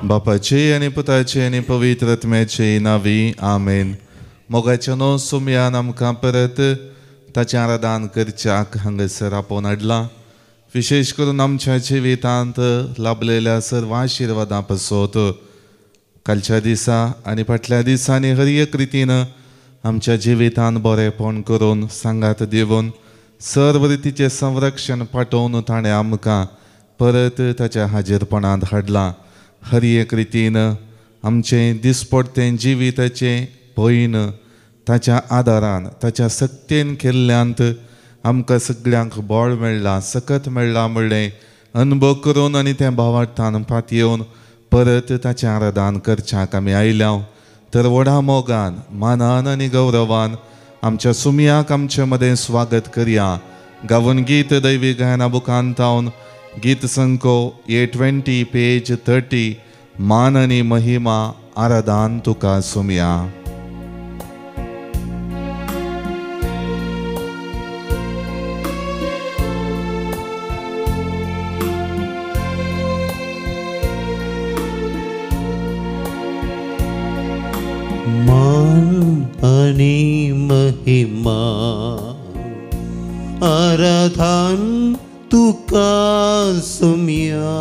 बापाचे आनी पुताचे आनी पवित्र आत्म्याचे नांवी आमेन. मोगाच्या नो सुमयान आमकां परत ताचें आराधन करच्याक हांगासर आपोवन हाडलां. विशेश करून आमच्या जिवितांत लाभलेल्या सर्व आशिर्वादां पासत कालच्या दिसा आनी फाटल्या दिसांनी हर एक रितीन आमच्या जिवितांत बरेपण करून सांगात दिवन सर्व रितीचें संरक्षण पाठोवन ताणें आमकां परत ताच्या हाजीरपणांत हाडलां. हर एक रितीन आमचें दिसपडतें जिविताचें भयण ताच्या आदारान ताच्या सक्तेन केल्ल्यांत आमकां सगळ्यांक बळ मेळ्ळां, सकत मेळ्ळां म्हणलें अनुभव करून आनी तें भावार्थान पातयेवन परत ताचें आराधन करच्याक आमी आयल्या. तर व्हडा मोगान मानान आनी गौरवान आमच्या सुमयाक आमचे मदें स्वागत करया. गावन गीत दैवी गायना बुकांत हांव गीत संको A20 पेज 30 मान आनी महिमा आराधन तुका सुमया. मान आणि महिमा आराधन तुका सुमया.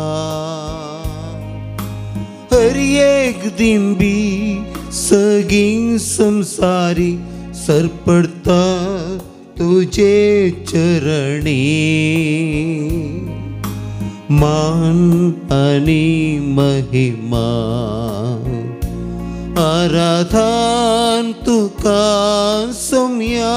हर एक दिंबी सगळी संसारी सरपडता तुझे चरणी. मान आणि महिमा आराधन तुका सुमया.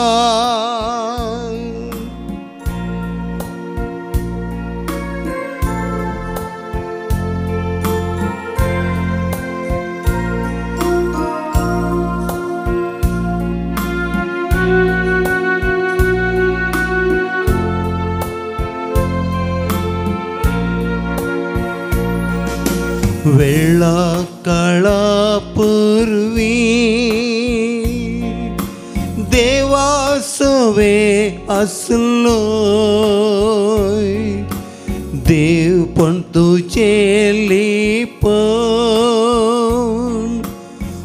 वेळा काळा पूर्वी देवा सवे असलो देव पण तुझे लिपण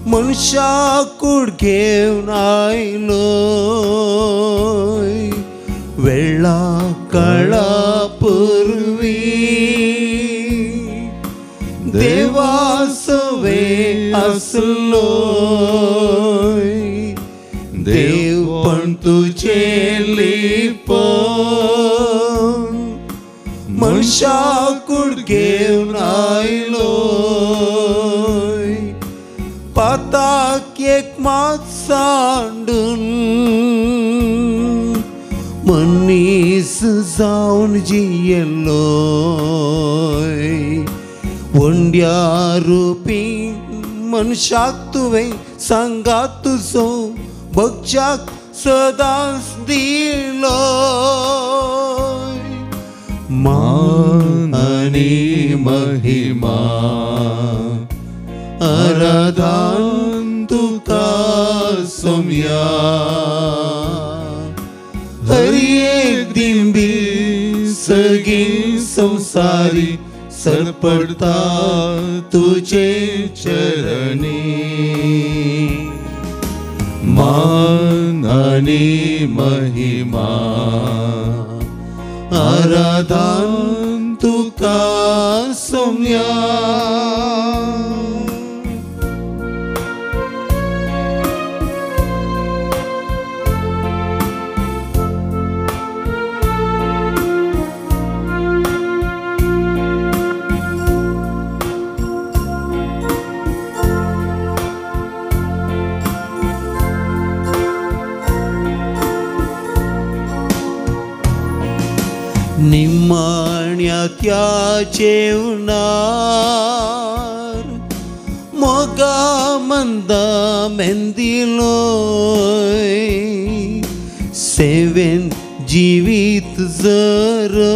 मनशाकूड घेवन आयलो. वेळा काळा पूर्वी देवा सवे असलो देव पण तुझे लिपण मनशाकूड घेवन आयलो. पाताक एक मात सांडून मनीस जावन जियेलो. वंड्या रुपी मनशाक तुवें सांगात तुजो भक्त्याक सदांच दिलो. मान आनी महिमा आराधन तुका सुमया. हर एक दिंबी सगळी संसारी सरपडता तुझे चरणी. मान आणि महिमा आराधन तुका सुमया. निमाण्या त्या जेवणार मोगा मंदा मेंदिलो. सेवेन जीवित जरो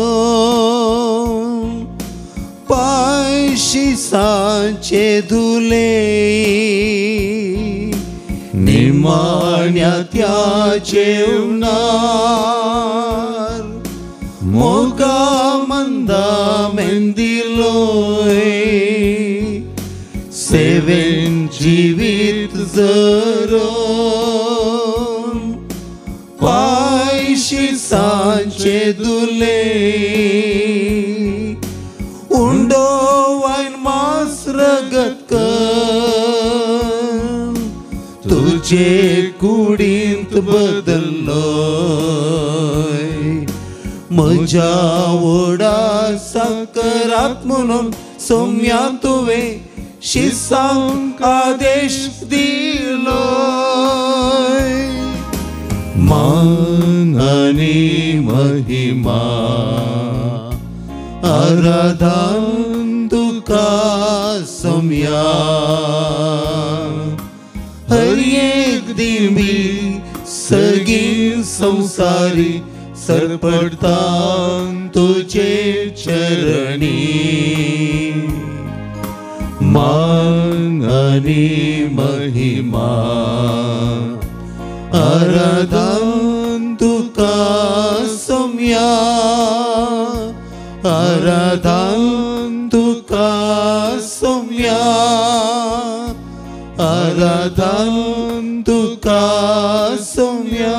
पायशी सांचे धुले. निमाण्या त्या जेवणार मोगा मंदा मेंदिलोय सेवेन जिवीत जरोन पायशी सांचे दुले उंडो वाइन मास रगत कर तुझे कुडींत बदल्लोय म्हज्या वडा साकरात म्हणून सोम्या तुवें शिसांक आदेश दिलोय मान आनी महिमा आराधन तुका सोम्या हर एक दिमी सगळी संसारी सरपडता तुझे चरणी मान आनी महिमा आराधन तुका सोम्या आराधन तुका सोम्या आराधन तुका सोम्या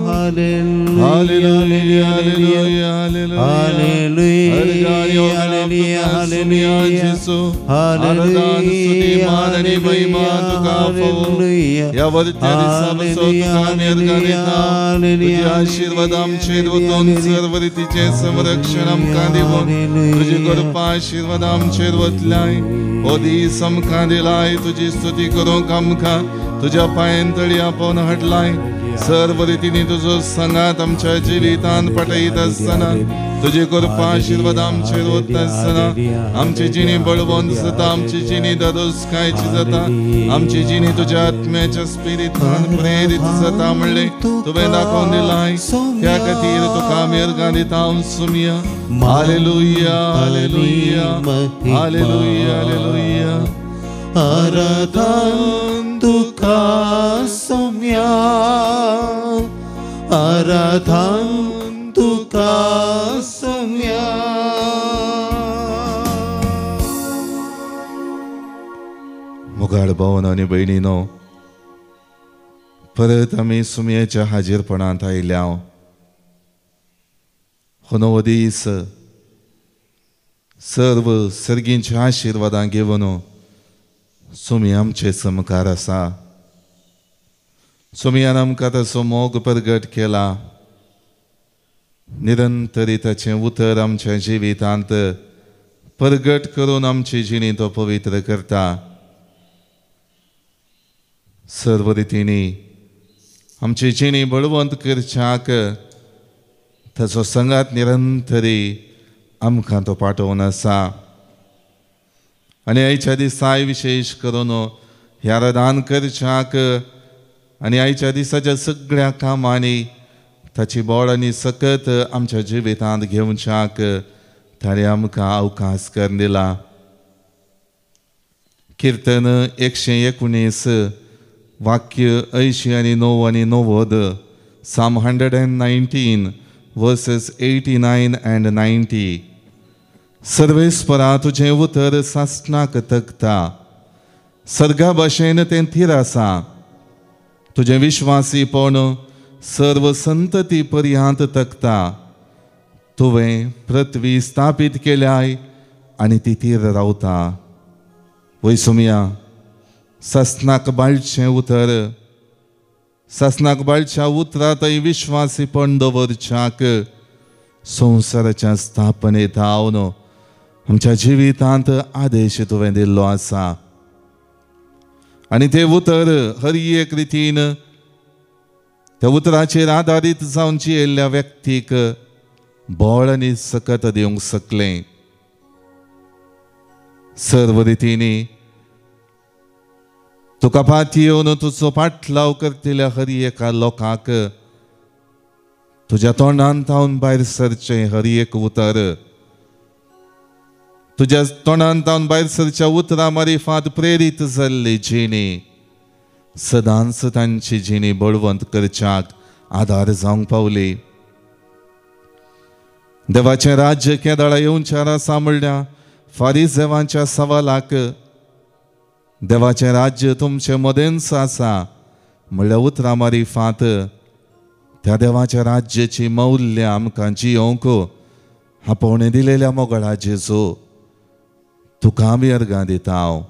हालेलुया हालेलुया हालेलुया हालेलुया हालेलुया हालेलुया हालेलुया आशीर्वाद आमचेर वतून सर्व रितीचे संरक्षण आमकां दिवून तुजी कृपा आशीर्वाद आमचेर वतलाय हो दीस आमकां दिलाय तुजी स्तुती करूंक आमकां तुज्या पांयंतळी आपोवन हाडलाय सर्व रितींनी तुजो संगात आमच्या जिवितांत पटयत आसतना तुजी कृपा आशीर्वाद आमचेर वत आसतना आमची जिणी बळवंत जाता आमची जिणी दरोस्कायची जाता आमची जिणी तुज्या आत्म्याच्या स्पिरितान प्रेरीत जाता म्हणले तुवें दाखोवन दिलाय त्या खातीर तुका आमी अर्गां दिता हांव सुमिया हालेलुया हालेलुया हालेलुया हालेलुया आराधन तुका सोम्या आराधन तुका सोम्या मुगाड भावन आनी भयणीनो परत आमी सुमयेच्या हाजीरपणांत आयल्या हो नवो दीस सर्व सर्गींच्या आशिर्वादां घेवन सुमी आमचे समकार आसा सुमयान आमकां ताचो मोग प्रगट केला निरंतरी ताचें उतर आमच्या जिवितांत प्रगट करून आमची जिणी तो पवित्र करता सर्व रितींनी आमची जिणी बळवंत करच्याक ताचो संगात निरंतरी आमकां तो पाठोवन आसा आनी आयच्या दिसाय विशेश करून ह्या आराधन करच्याक आनी आयच्या दिसाच्या सगळ्या कामांनी ताची बोड आनी सकत आमच्या जिवितांत घेवच्याक ताणें आमकां अवकाश करून दिला कीर्तन 119 वाक्य 80 आनी 9 आनी 90 Psalm 119 verses 89 and 90 सर्वेस्परा तुझें उतर सासणाक तकता सर्गा भाशेन तें थीर आसा तुझें विश्वासीपण सर्व संतती पर्यांत तकता तुवें पृथ्वी स्थापीत केल्याय आनी ती थीर रावता वय सुमया सासणाक बाळचें उतर सासणाक बाळच्या उतरांतय विश्वासीपण दवरच्याक संवसाराच्या स्थापनेत हांव आमच्या जिवितांत आदेश तुवें दिल्लो आसा आनी तें उतर हर एक रितीन त्या उतराचेर आदारीत जावन जियेल्ल्या व्यक्तीक बोळ आनी सकत दिवंक शकलें सर्व रितींनी तुका पाती येवन तुजो पाटलाव करतल्या हर एका लोकांक तुज्या तोंडांत हांव भायर सरचें हर एक उतर तुज्या तोंडांत हांव भायर सरच्या उतरां मारिफांत प्रेरीत जाल्ली जिणी सदांच तांची जिणी बळवंत करच्याक आदार जावंक पावली देवाचें राज्य केदाळा येवच्या आसा म्हणल्या फारिसेवांच्या सवालाक देवाचें राज्य तुमचे मदेंच आसा म्हणल्यार उतरां मारिफात त्या देवाच्या राज्याची मौल्य आमकां जियोंक आपोवणें दिलेल्या मोगळा जेजू तुका आमी अर्गां दिता हांव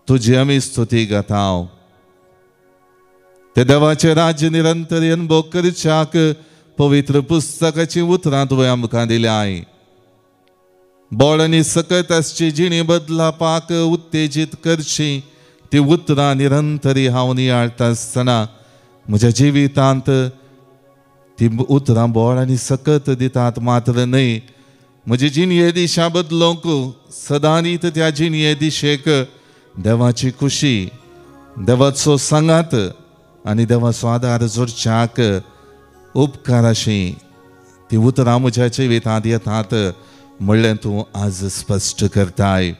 तुजी आमी स्तुती गाता हांव ते देवाचे राज्य निरंतर अनुभव करच्याक पवित्र पुस्तकाची उतरां तुवें आमकां दिल्याय बोड आनी सकत आसची जिणी बदलापाक उत्तेजीत करची ती उतरां निरंतरी हांव नियाळटा आसतना म्हज्या जिवितांत ती उतरां बोड आनी सकत दितात मात्र न्हय म्हजी जिणये दिशा बदलोवंक सदांच त्या जिणये दिशेक देवाची खुशी देवाचो सांगात आनी देवाचो आदार जोडच्याक उपकार अशी ती उतरां म्हज्या जिवितांत येतात म्हणलें तूं आज स्पश्ट करताय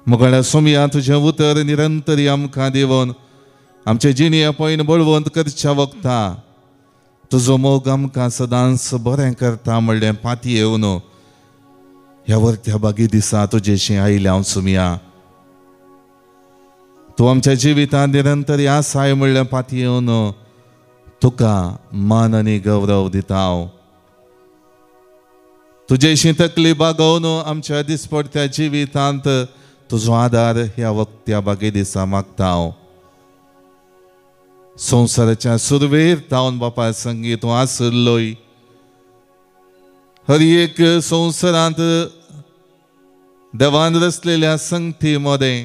मोगळ्या सोमया तुजें उतर निरंतरी आमकां दिवन आमचे जिणये पयन बळवंत करच्या वखदा तुजो मोग आमकां सदांच बरें करता म्हणलें पाती येवन ह्या वर्त्या बागी दिसा तुजेशी आयले हांव सुमिया तूं आमच्या जिवितांत निरंतरी आसाय म्हणलें पाती येवन तुका मान आनी गौरव दिता हांव तुजेशी तकली बागोवन आमच्या दिसपडत्या जिवितांत तुजो आदार ह्या वक्त्या बागे दिसा मागता हांव संवसाराच्या सुरवेर तावन बापा संगी तूं आसलोय हर एक संवसारांत देवान रचलेल्या संगती मदें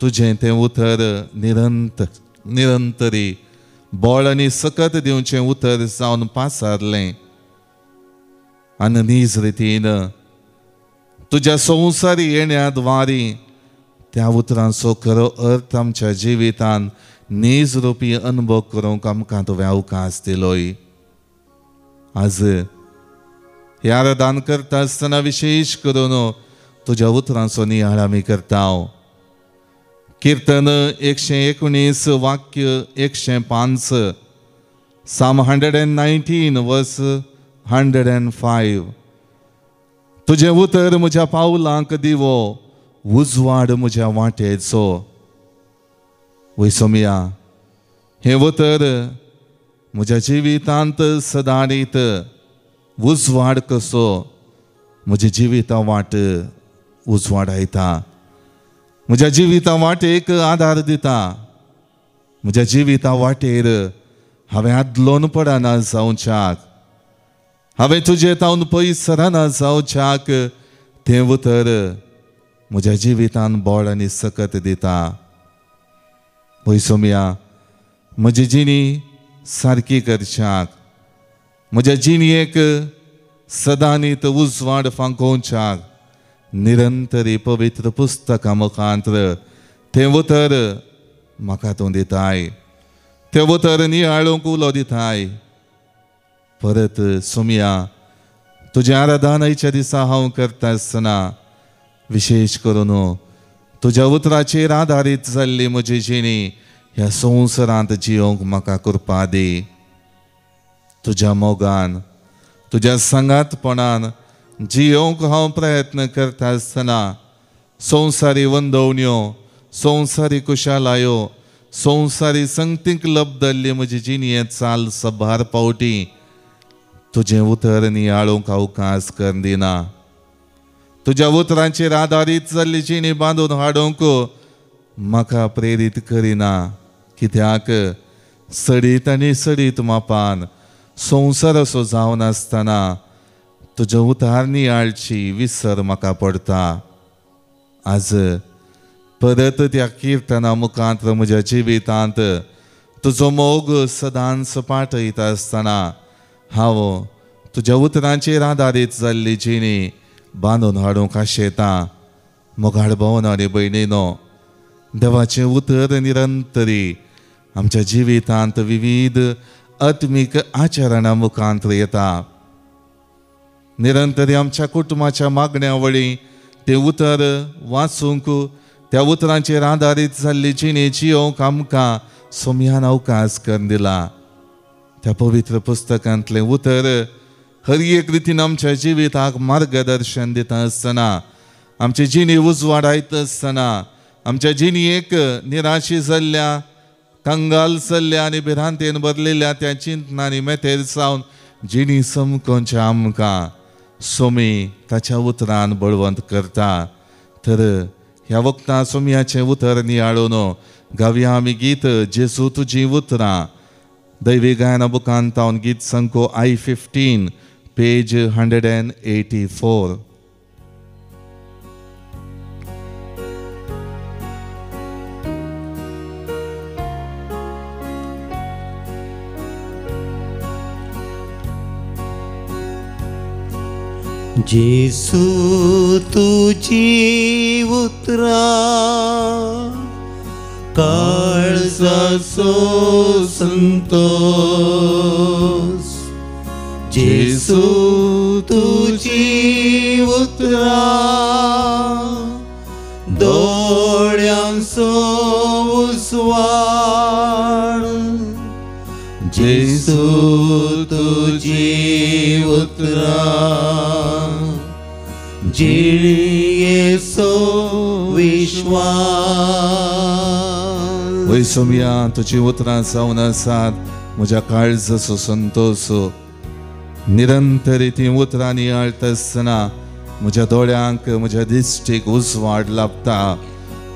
तुजें तें उतर निरंतरी बोळ आनी सकत दिवचें उतर जावन पासारलें आनी नीज रितीन तुज्या संवसारी येण्या द्वारी त्या उतरांचो खरो अर्थ आमच्या जिवितांत नीज रुपी अनुभव करूंक आमकां तुवें अवकाश दिलोय आज हे आराधन करता आसतना विशेश करून तुज्या उतरांचो नियाळ आमी करता कीर्तन 119 वाक्य 105 Psalm 119 वर्स 105 तुझे उतर म्हज्या पावलांक दिवो उजवाड म्हज्या वाटेचो वय सोमया हे उतर म्हज्या जिवितांत सदांच उजवाड कसो म्हज्या जिविता वाट उजवाडायता म्हज्या जिविता वाटेक आदार दिता म्हज्या जिविता वाटेर हांवें आदलोन पडना जावच्याक हांवें तुजे तावन पयस सरना जावच्याक तें उतर म्हज्या जिवितांत बोड आनी सकत दिता पळय सोमया म्हजी जिणी सारकी करच्याक म्हज्या जिणयेक सदांच उजवाड फांकोवच्याक निरंतरी पवित्र पुस्तकां मुखांतर तें उतर म्हाका तूं दिताय तें उतर नियाळूंक उलो दिताय परत सोमया तुज्या आराधनाच्या दिसा हांव करता आसतना विशेष करून तुज्या उतराचेर आदारीत जाल्ली म्हजी जिणी ह्या संवसारांत जियोंक म्हाका कृपा दी तुज्या मोगान तुज्या सांगातपणान जियोंक हांव प्रयत्न करता आसतना संवसारी वंदवण्यो संवसारी कुशालायो संवसारी संगतीक लबदल्ली म्हजी जिणये चाल सभार पावटी तुजें उतर नियाळूंक अवकाश कर दिना तुज्या उतरांचेर आदारीत जाल्ली जिणी बांदून हाडूंक म्हाका प्रेरीत करिना कित्याक सडीत आनी सडीत मापान संवसार असो जावन आसतना तुज्या उतार नियाळची विसर म्हाका पडटा आज परत त्या किर्तना मुखांत म्हज्या जिवितांत तुजो मोग सदांच पाठयता आसतना हांव तुज्या उतरांचेर आदारीत जाल्ली जिणी बांदून हाडूंक आशेता मोगाळ भोवन आनी भयणीनो देवाचें उतर निरंतरी आमच्या जिवितांत विविध आत्मीक आचरणां मुखांत येता निरंतरी आमच्या कुटुंबाच्या मागण्या वळी तें उतर वाचूंक त्या उतरांचेर आदारीत जाल्ली जिणी जियोंक आमकां सोमयान अवकाश करून दिला त्या पवित्र पुस्तकांतलें उतर हर एक रितीन आमच्या जिविताक मार्गदर्शन दिता आसतना आमची जिणी उजवाडायत आसतना आमच्या जिणयेक निराशी जाल्ल्या कंगाल जाल्ल्या आनी भिरांतेन भरलेल्या त्या चिंतनांनी मेथेर सावन जिणी समकोवच्या आमकां सोमी ताच्या उतरान बळवंत करता. तर ह्या वक्ता सोमयाचें उतर नियाळून गावया आमी गीत जेजू तुजी उतरां. दैवी गायना बुकांत हांव गीत संको I-15 पेज 184. जेसू तुझी उतरा काळजाचो संतोष. जेसू तुझी उतरा दोळ्यांचो उजवाड. जेसू तुझी उतरा जिणयेचो विश्वास. वै सोमया तुजी उतरां जावन आसात म्हज्या काळजाचो संतोष. निरंतर ती उतरां नियाळटा आसतना म्हज्या दोळ्यांक म्हज्या दिश्टीक उजवाड लाभता.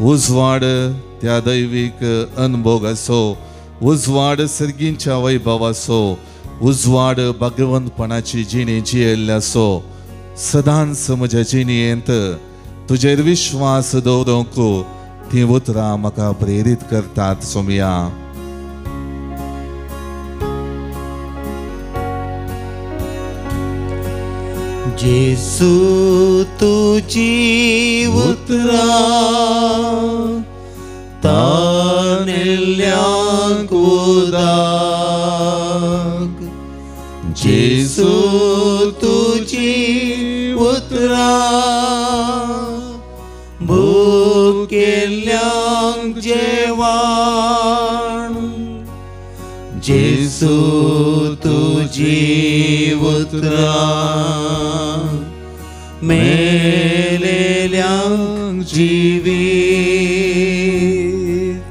उजवाड त्या दैवीक अनुभव आसो, उजवाड सर्गींच्या वैभव आसो, उजवाड भगवंतपणाची जिणी जियेल्ली आसो. सदांच म्हज्या जिणयेंत तुजेर विश्वास दवरूंक ती उतरां म्हाका प्रेरीत करतात सोमया. जेसू तुझी उतरा ताणेल्ल्यांक उदाक. जेसू तुझी उतरा भुकेल्ल्यांक जेवण. जेसू तुझी उतरा मेलेल्यांक जिवीत.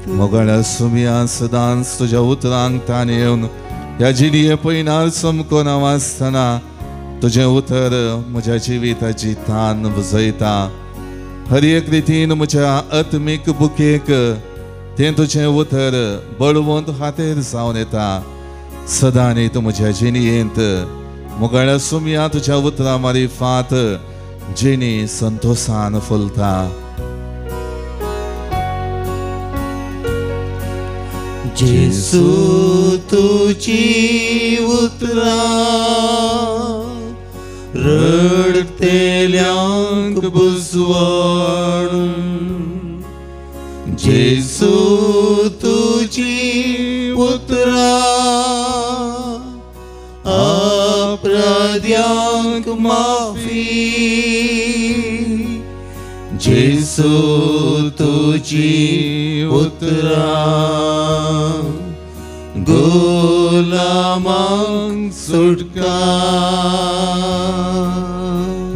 मोगळ्या सोमया सदांच तुज्या उतरांक ताण येवन ह्या जिणये पयनार समकोन हांव आसतना तुजें उतर म्हज्या जिविताची तान बुजयता. हर एक रितीन म्हज्या आत्मीक बुकेक तें तुजें उतर बळवंत हातेर जावन येता. सदांच म्हज्या जिणयेंत मोगळ्या सोमया तुज्या उतरां मारिफात जिणी संतोषान फुलता. जेसू तुझी उतरा रडतेल्यांक बुजवण. जेसू तुझी उतरा अपराध्यांक माफी. जेसू तुझी उतरा गुलामांक सुटका.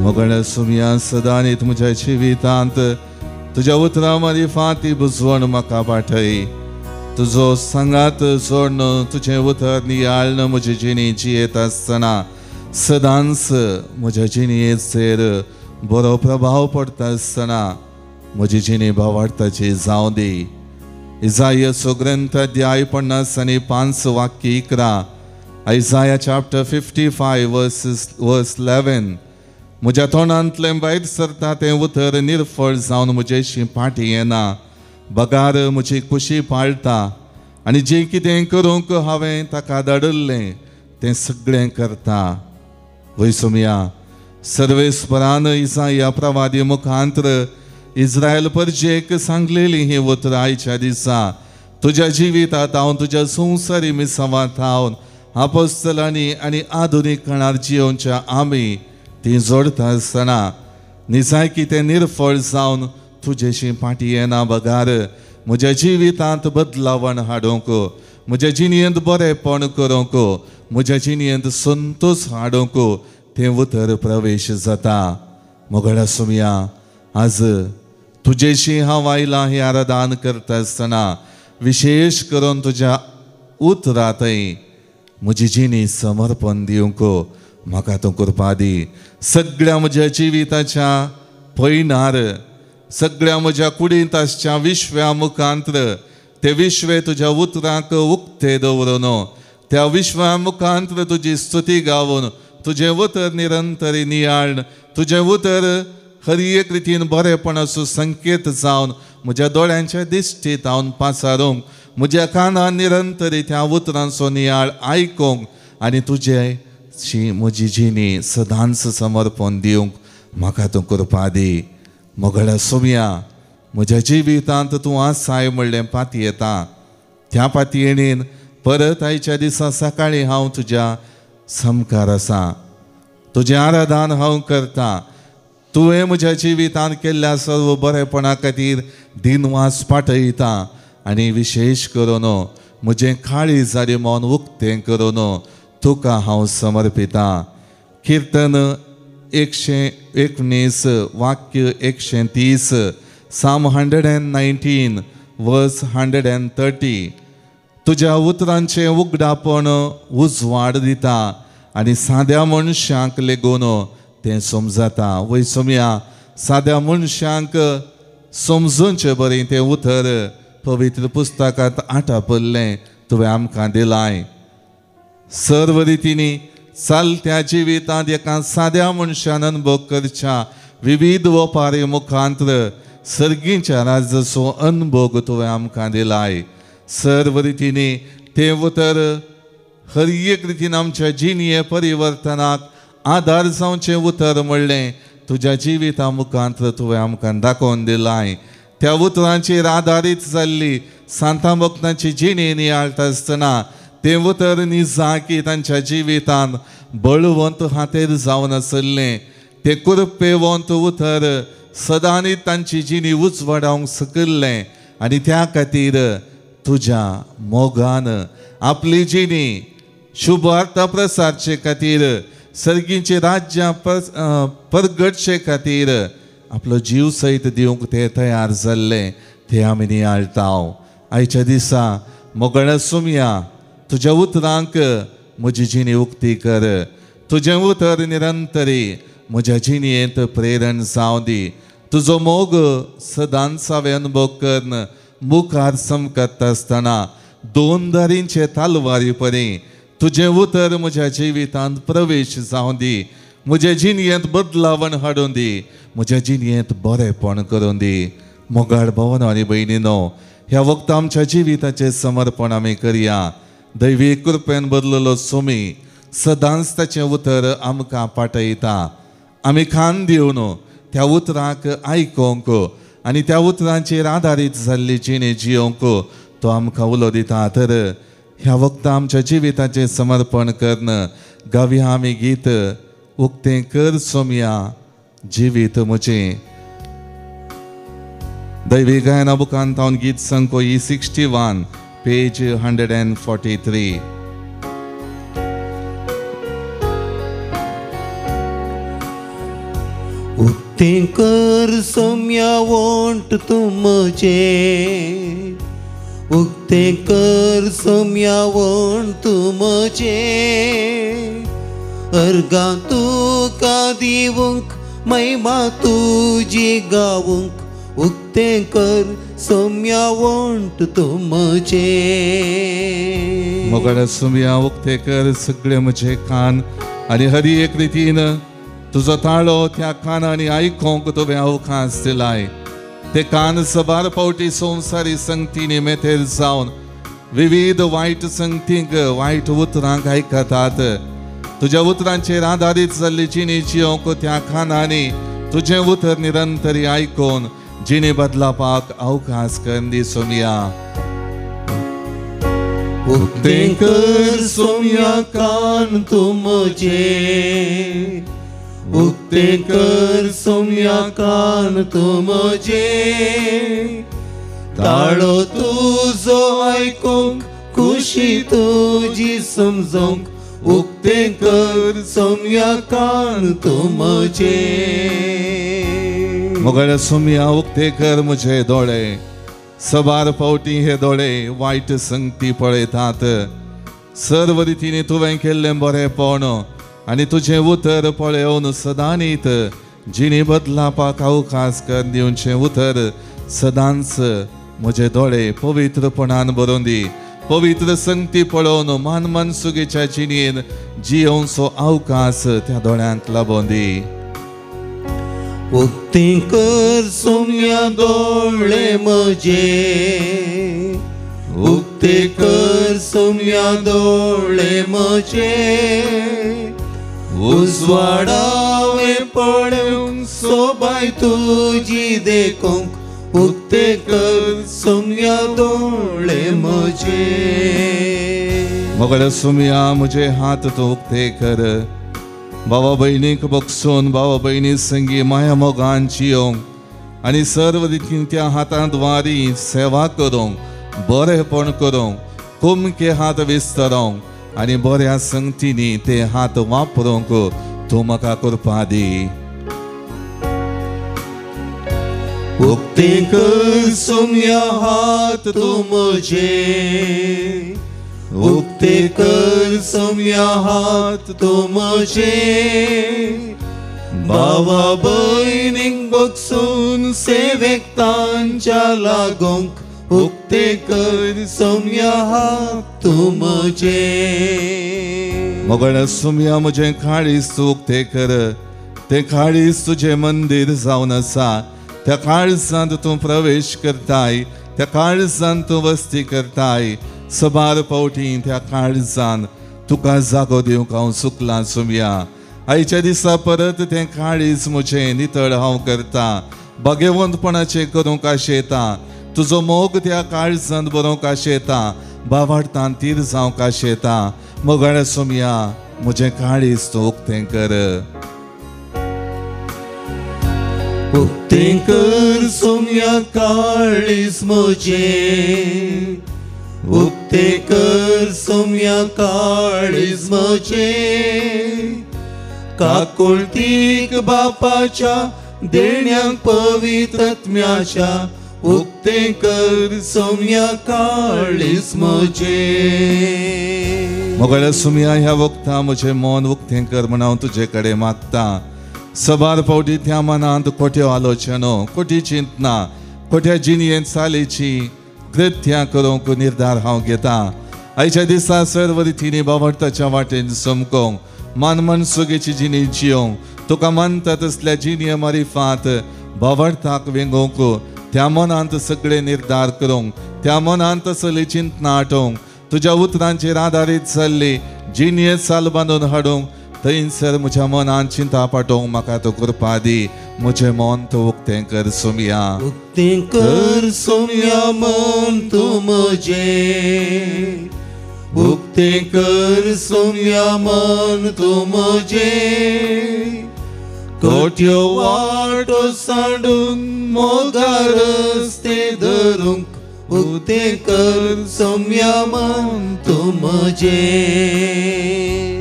मोगळ्या सोमया सदांच म्हज्या जिवितांत तुज्या उतरां मारिफात ती बुजवण म्हाका पाठय. तुजो सांगात जोडन तुजें उतर नियाळन म्हजी जिणी जियेत आसतना सदांच म्हज्या जिणयेचेर बरो प्रभाव पडटा आसतना म्हजी जिणी भावार्थाची जावं दी. इसायाचो ग्रंथ अध्याय 50 वाक्य 11. Isaiah chapter 55 verse 11. म्हज्या तोंडांतलें भायर सरता तें उतर निर्फळ जावन म्हजेशी फाटी येना. बगार म्हजी खुशी पाळटा आनी जें कितें करूंक हांवें ताका धाडल्लें तें सगळें करता. वै सोमया सर्वेस्परान इसाया प्रवादी मुखांतर इस्रायल परजेक सांगलेली ही उतरां आयच्या दिसा तुज्या जिवितांत हांव तुज्या संवसारी मिसावांत हांव आपोस्तलांनी आनी आधुनीक काळार जियोवच्या आमी ती जोडता आसतना निजायकी तें निर्फळ जावन तुजेशी फाटी येना. बगार म्हज्या जिवितांत बदलावण हाडूंक, म्हज्या जिणयेंत बरेंपण करूंक, म्हज्या जिणयेंत संतोश हाडूंक तें उतर प्रवेश जाता. मोगळ्या सोमया आज तुझेशी हांव आयलां हें आराधन करता आसतना विशेष करून तुज्या उतरांतय म्हजी जिणी समर्पण दिवंक म्हाका तूं कृपा दी. सगळ्या म्हज्या जिविताच्या पयणार, सगळ्या म्हज्या कुडींत आसच्या विश्व्या मुखांत्र ते विश्वे तुज्या उतरांक उक्ते दवरून त्या विश्वा मुखांत्र तुजी स्तुती गावून तुजें उतर निरंतरी नियाळ, तुजें उतर हर एक रितीन बरेपणाचो संकेत जावन म्हज्या दोळ्यांच्या दिश्टीत हांव पासारूंक, म्हज्या कानान निरंतरी त्या उतरांचो नियाळ आयकूंक आनी तुजेशी म्हजी जिणी सदांच समर्पण दिवंक म्हाका तूं कृपा दी. मोगळ्या सोमया म्हज्या जिवितांत तूं आसाय म्हणलें पाती येता. त्या पातयेणीन परत आयच्या दिसा सकाळी हांव तुज्या समकार आसा. तुजें आराधन हांव करता. तुवें म्हज्या जिवितांत केल्ल्या सर्व बरेपणा खातीर दिनवास पाठयता आनी विशेष करून म्हजें काळीजारी मन उक्तें करून तुका हांव समर्पिता. किर्तन 119 वाक्य 130 Psalm 119 verse 130. तुज्या उतरांचें उगडापण उजवाड दिता आनी साद्या मनशांक लेगून तें समजता. वय सोमया साद्या मनशांक समजूंचें बरें तें उतर पवित्र पुस्तकांत आटापल्लें तुवें आमकां दिलाय. सर्व रितीनी चालत्या जिवितांत एका साद्या मनशान अनुभव करच्या विविध वपारी मुखांत्र सर्गीच्या राज्याचो अनुभव तुवें आमकां दिलाय. सर्व रितीनी तें उतर हर एक रितीन आमच्या जिणये परिवर्तनाक आदार जावचें उतर म्हणलें तुज्या जिविता मुखांत्र तुवें आमकां दाखोवन दिलाय. त्या उतरांचेर आदारीत जाल्ली सांता भक्तांची जिणी नियाळटा आसतना तें उतर निजाकी तांच्या जिवितांत बळवंत हातेर जावन आसल्लें तें कुरपेवंत उतर सदांनी तांची जिणी उजवाडावंक सकयल्लें आनी त्या खातीर तुज्या मोगान आपली जिणी शुभार्थ प्रसारचे खातीर सर्गीचे राज्य परगटचे खातीर आपलो जीव सयत दिवंक ते तयार जाल्ले ते आमी नियाळटा. आयच्या दिसा मोगळ्या सोमया तुज्या उतरांक म्हजी जिणी उक्ती कर. तुजें उतर निरंतरी म्हज्या जिणयेंत प्रेरण जावं दी. तुजो मोग सदांच हांवें अनुभव करन मुखार समकत आसतना दोन दारींचे तालवारी परी तुजें उतर म्हज्या जिवितांत प्रवेश जावं दी. म्हज्या जिणयेंत बदलावण हाडून दी. म्हज्या जिणयेंत बरेपण करून दी. मोगाळ भावनो आनी भयणीनो ह्या वखदां आमच्या जिविताचें समर्पण आमी करया. दैवी कृपेन बदललो सोमी सदांच ताचें उतर आमकां पाठयता. आमी खान दिवन त्या उतराक आयकोंक आनी त्या उतरांचेर आदारीत जाल्ली जिणी जियोंक तो आमकां उलो दिता. तर ह्या वखदां आमच्या जिविताचें समर्पण करन गावया आमी गीत उक्तें कर सोमया जिवीत म्हजें. दैवी गायना बुकांत हांव गीत संको E61 पेज 143. उक्तें कर सोम्या वोंट तूं म्हजें. उक्तें कर सोम्या वोंट तूं म्हजें. अर्गां तुका दिवंक महिमा तुजी गावूंक. उक्तें कर सोम्या वोंट तूं म्हजें. मोगळ्या सोमया उक्तें कर सगळे म्हजे कान आनी हर एक रितीन तुजो ताळो त्या कानांनी आयकोंक तुवें अवकाश दिलाय. ते कान सबार पावटी संवसारी संगतींनी मेथेर जावन विविध वायट संगतींक वायट उतरांक आयकतात. तुज्या उतरांचेर आदारीत जाल्ली जिणी जियोंक त्या कानांनी तुजें उतर निरंतरी आयकोन जिणी बदलापाक अवकाश करून दी सोमया. उक्तें कर सोम्या कान तूं म्हजें. उक्तें कर सोम्या कान तूं म्हजें. ताळो तुजो आयकोंक खुशी तुजी समजोंक. उक्तें कर सोम्या कान तूं म्हजें. मोगळ सुमया उक्ते कर मुझे दोळे सबार पावटी हे दोळे वाईट संगती पळयतात सर्व रितीने तुवें केल्लें बरेंपण आनी तुझे उतर पळयोवन सदांच जिणी बदलापाक अवकाश कर दिवचें उतर सदांच म्हजे दोळे पवित्रपणान भरून दी पवित्र संगती पळोवन मान मनसुगेच्या जिणेन जियोवचो अवकाश त्या दोळ्यांक लाबोवन दी उक्ती कर सुमया दोळे म्हजे उक्ते कर सुमया दोळे म्हजे उजवाडावे पळोवंक सोबाय तुजी देखूंक उक्ते कर सुमया दोळे म्हजे मोगळ सुमया म्हजे हात तूं उक्ते कर भावा भयणीक बगसून भावा भयणी संगी माया मोगान जियोंक आनी सर्व रितीन त्या हातांत वारी सेवा करूंक बरेपण करूंक कुमके हात विस्तरोंक आनी बऱ्या संगतींनी ते हात वापरूंक तूं म्हाका कृपा दी उक्ते कर सुमया हात तूं म्हजे उक्ते कर सुमया हात तूं म्हजे भावा भयणीक बगसून सेवेक तांच्या लागोंक उक्ते कर सुमया हात तूं म्हजे मोगळ सुमया म्हजें काळीज तूं उक्ते कर तें काळीज तुजें मंदीर जावन आसा त्या काळजांत तूं प्रवेश करताय त्या काळजांत तूं वस्ती करताय सबार पावटी त्या काळजान तुका जागो दिवंक हांव चुकलां सुमया आयच्या दिसा परत तें काळीज म्हजें नितळ हांव करता भाग्यवंतपणाचें करूंक आशेता तुजो मोग त्या काळजांत बरोवंक आशेता बावार्थान तीर जावंक आशेता मोगळ सुमया म्हजें काळीज तूं उक्तें कर उक्ते कर सुमया काळीज म्हजे उक्ते कर सुमया काळीज म्हजे काकुळतीक बापाच्या देण्यांक पवित्रत्म्याच्या उक्ते कर सुमया काळीज म्हजे मोगळ सुमया ह्या वक्ता म्हजें मन उक्तें कर म्हण हांव तुजे कडेन मागता सबार पावटी त्या मनांत खोट्यो आलोचनो खोटी चिंतना खोट्या जिणयेंत चालीची कृत्यां करूंक निर्धार हांव घेता आयच्या दिसा सर्व रितींनी बावडताच्या वाटेन समकोंक मान मनसुगेची जिणी जियोंक तुका मानता तसल्या जिणये मारिफात बावडताक वेंगोवंक त्या मनांत सगळे निर्धार करूंक त्या मनांत तसली चिंतना हाडूंक तुज्या उतरांचेर आदारीत जाल्ली जिणये साल बांदून हाडूंक थंयसर म्हज्या मनान चिंता पाठोवंक म्हाका तूं कृपा दी म्हजें मन तूं उक्तें कर सुमया उक्तें कर सुमया मन तूं म्हजें उक्तें कर सुमया मन तूं म्हजें खोट्यो वाटो सांडून मोगार रस्ते धरूंक उक्तें कर सुमया मन तूं म्हजें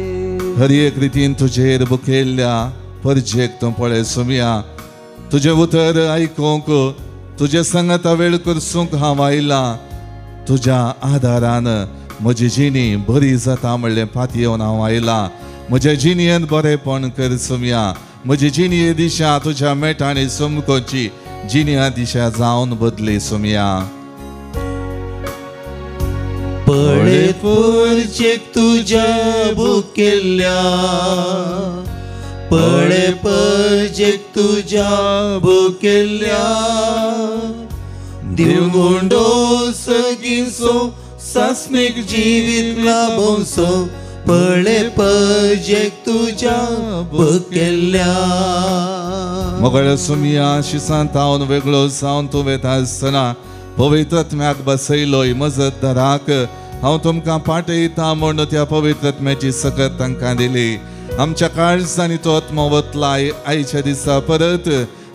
हर एक रितीन तुजेर बुकेल्ल्या परजेक तूं पळय सुमया तुजें उतर आयकूंक तुजे संगता वेळ करसूंक हांव आयलां तुज्या आदारान म्हजी जिणी बरी जाता म्हणलें पातयेवन हांव आयलां म्हज्या जिणयेंत बरेपण कर सुमया म्हजी जिणये दिशा तुज्या मेटांनी समकोची जिणया दिशा जावन बदली सुमया पळे परचेक तुज्या बुकेल्ल्या पळे परचेक तुज्या बुकेल्ल्या दिवगोंडो सगींचो सासमीक जिवीत लाभोवचो पळे परचेक तुज्या बुकेल्ल्या मोगळ सुमया शिसांत हांव वेगळो जावन तूं वेता आसतना पवित्रत्म्याक बसयलोय मजतदाराक हांव तुमकां पाठयता म्हूण त्या पवित्रत्म्याची सकत तांकां दिली आमच्या काळजांनी तो आत्मो वतलाय आयच्या दिसा परत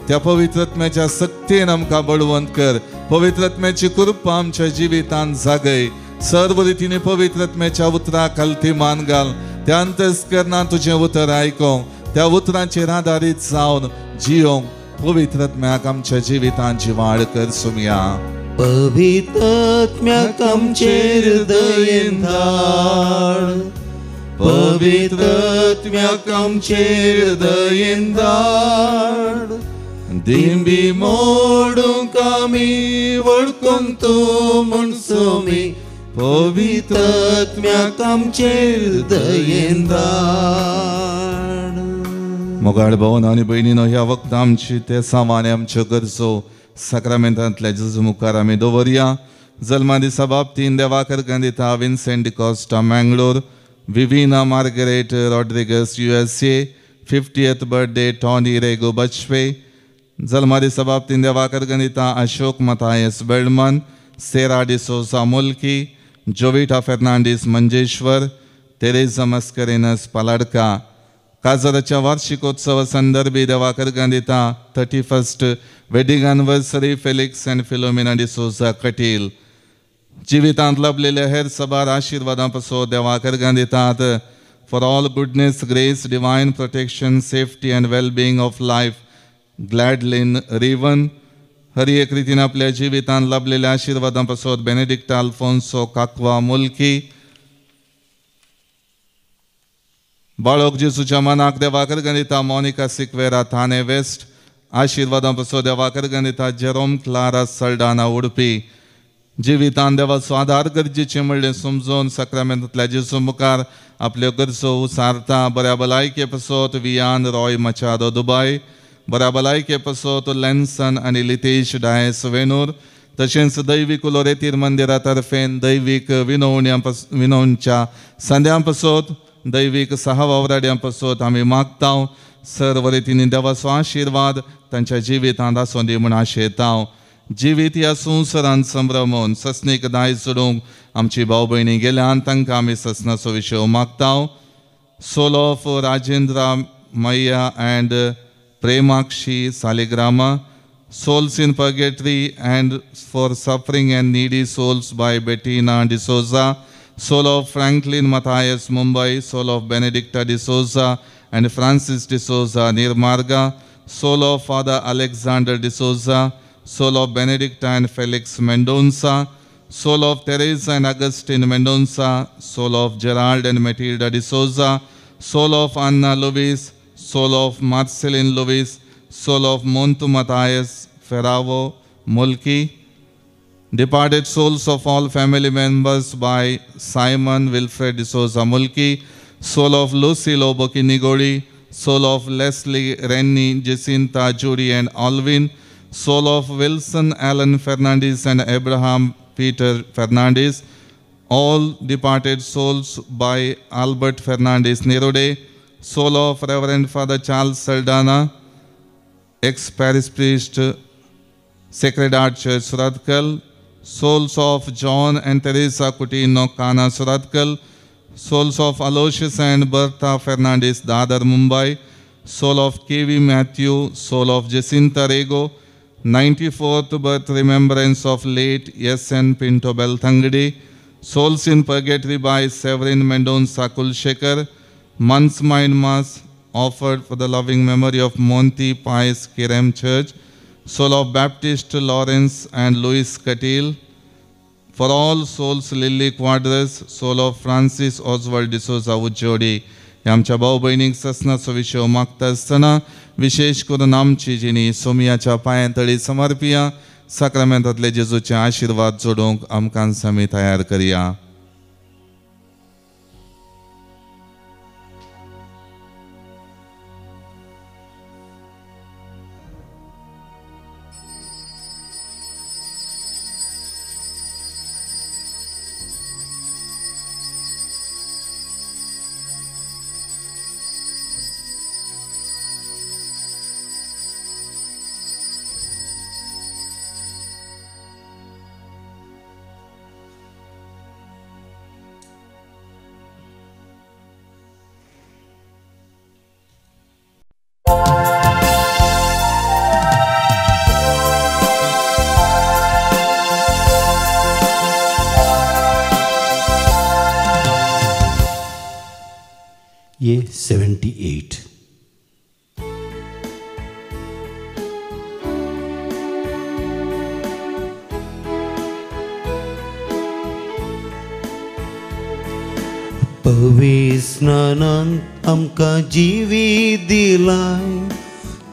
त्या पवित्रत्म्याच्या सक्तीन आमकां बळवंत कर पवित्रत्म्याची कृपा आमच्या जिवितांत जागय सर्व रितीने पवित्रत्म्याच्या उतरा खालती मान घाल त्या अंतस्करणांत तुजें उतर आयकोंक त्या उतरांचेर आदारीत जावन जियोंक पवित्रात्म्याक आमच्या जिवितांची वाड कर सुमया. पवित्रात्म्याक आमचेर दयेन धाड. पवित्रात्म्याक आमचेर दयेन धाड. दिंबी मोडूंक आमी वळखून तूं म्हणसोमी. पवित्रात्म्याक आमचेर दयेन धाड. मोगाळ भावन आनी भयणीनो, ह्या वखदां आमची ते सामान्य आमच्यो गरजो साक्रामेंतांतल्या जेजू मुखार आमी दवरया. जल्मा दिसा बाबतीन देवाकर दिता Vincent D'Costa Mangalore, Vivina Margaret Rodrigues USA, 50th birthday Tony Rego Bajpe. जल्मा दिसा बाबतीन देवाकर दिता Ashok Mathias बेल्डमन, Sera D'Souza Mulki, Jovita Fernandes Manjeshwar, Teresa Mascarenhas Paladka. काजराच्या वार्षिकोत्सव संदर्भी देवाकर दिता 31st wedding anniversary Felix and Philomena D'Souza Kateel. जिवितांत लभलेल्या हेर सबार आशिर्वादां पासून देवाकर दितात. For all goodness, grace, divine protection, safety and well being of life, Gladlin Rivan. हर एक रितीन आपल्या जिवितांत लभलेल्या आशिर्वादां पासून बेनेडिक्ट आल्फोन्सो काकवा मुल्की. बाळोक जेजूच्या मनाक देवाकर दिता मोनिका सिक्वेरा थाने वेस्ट. आशिर्वादां पासून देवाकर दिता जेरोम क्लारा सल्डाना उडपी. जिवितांत देवाचो आधार गरजेचें म्हणलें समजून साक्रामेंतांतल्या जेजू मुखार आपल्यो गरजो उसारता. बऱ्या भलायके पासून वियान रॉय मचादो दुबय. बऱ्या भलायके पासून लेन्सन आनी लितेश डायस वेनूर. तशेंच दैवीक उलोरेतीर मंदिरा तर्फेन दैवीक विनोवणच्या संद्यां पासून दैवीक सहवावराड्यां पासून आमी मागतांव. सर्व रितींनी देवाचो आशिर्वाद तांच्या जिवितांत आसूं दी म्हूण आशेतांव. जिवीत ह्या संवसारांत संभ्रमून ससनीक दायज सोडूंक आमची भाव भयणी गेल्यान तांकां आमी ससनाचो विशय मागतांव. Soul of Rajendra Maiya and Premakshi Saligrama. Souls in purgatory and for suffering and needy souls by Bettina D'Souza. Soul of Franklin Matthias Mumbai. Soul of Benedicta D'Souza and Francis D'Souza Nirmarga. Soul of Father Alexander D'Souza. Soul of Benedicta and Felix Mendonça. Soul of Teresa and Augustine Mendonça. Soul of Gerald and Matilda D'Souza. Soul of Anna Luis. Soul of Marceline Luis. Soul of Montu Matthias Ferravo Mulki. Departed souls of all family members by Simon Wilfred D'Souza Mulki. Soul of Lucy Loboki Nigori. Soul of Leslie Rennie, Jacinta, Judy and Alvin. Soul of Wilson Allen Fernandez and Abraham Peter Fernandez. All departed souls by Albert Fernandez Nerode. Soul of Reverend Father Charles Saldana, ex-parish priest, Sacred Heart Church, Surathkal. Souls of John and Teresa Coutinho Kana, Surathkal. Souls of Aloysius and Bertha Fernandez, Dadar, Mumbai. Soul of KV Matthew. Soul of Jacinta Rego. 94th birth remembrance of late S.N. Pinto Belthangdi. Souls in Purgatory by Severin Mendonça Kulshekar. Month's Mind Mass offered for the loving memory of Monty Pius Kirem Church. Soul of Baptist Lawrence and Louis Catil. For all souls Lily Quadras. Soul of Francis Oswald D'Souza Ujjodi. ह्या आमच्या भाऊ भयणीक ससनाचो विशय मागता आसतना विशेष करून आमची जिणी सोमयाच्या पांयांतळी समर्पिया. साक्रामेंतांतले जेजूचे आशिर्वाद जोडूंक आमकां आमी तयार करया. Ye 78. पवित्र स्नानांत आमकां जिवीत दिलाय,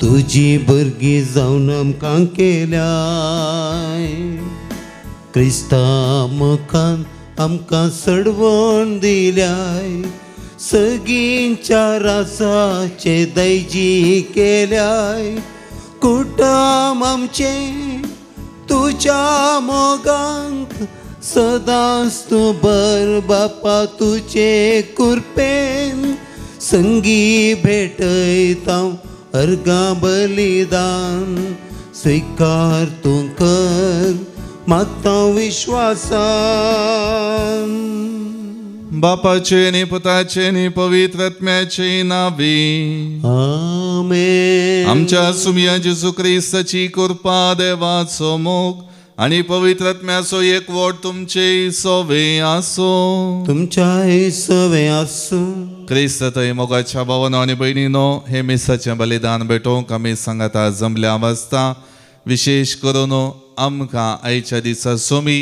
तुजी भुरगीं जावन आमकां केल्याय. क्रिस्ता मुखान आमकां सडवण दिल्याय, सगींच्या रासाचे दैजी केल्याय. कुटुंब आमचे तुज्या मोगांक सदांच तूं बर बापा तुजे कृपेन. संगी भेटयता अर्गां बलिदान, स्वीकार तूं कर मागता विश्वासान. बापाचे नी पुताचे नी पवित्र आत्म्याचे नावी. आमेन. आमच्या सुमया जेजू ख्रिस्ताची कृपा, देवाचो मोग आणि पवित्र आत्म्याचो एकवट तुमचे सोवे आसो. तुमच्या सवे आसो. क्रिस्त थंय मोगाच्या भावानो आनी भयणीनो, हे मिसाचें बलिदान भेटोवंक आमी सांगाता जमल्या आसता. विशेष करून आमकां आयच्या दिसा सोमी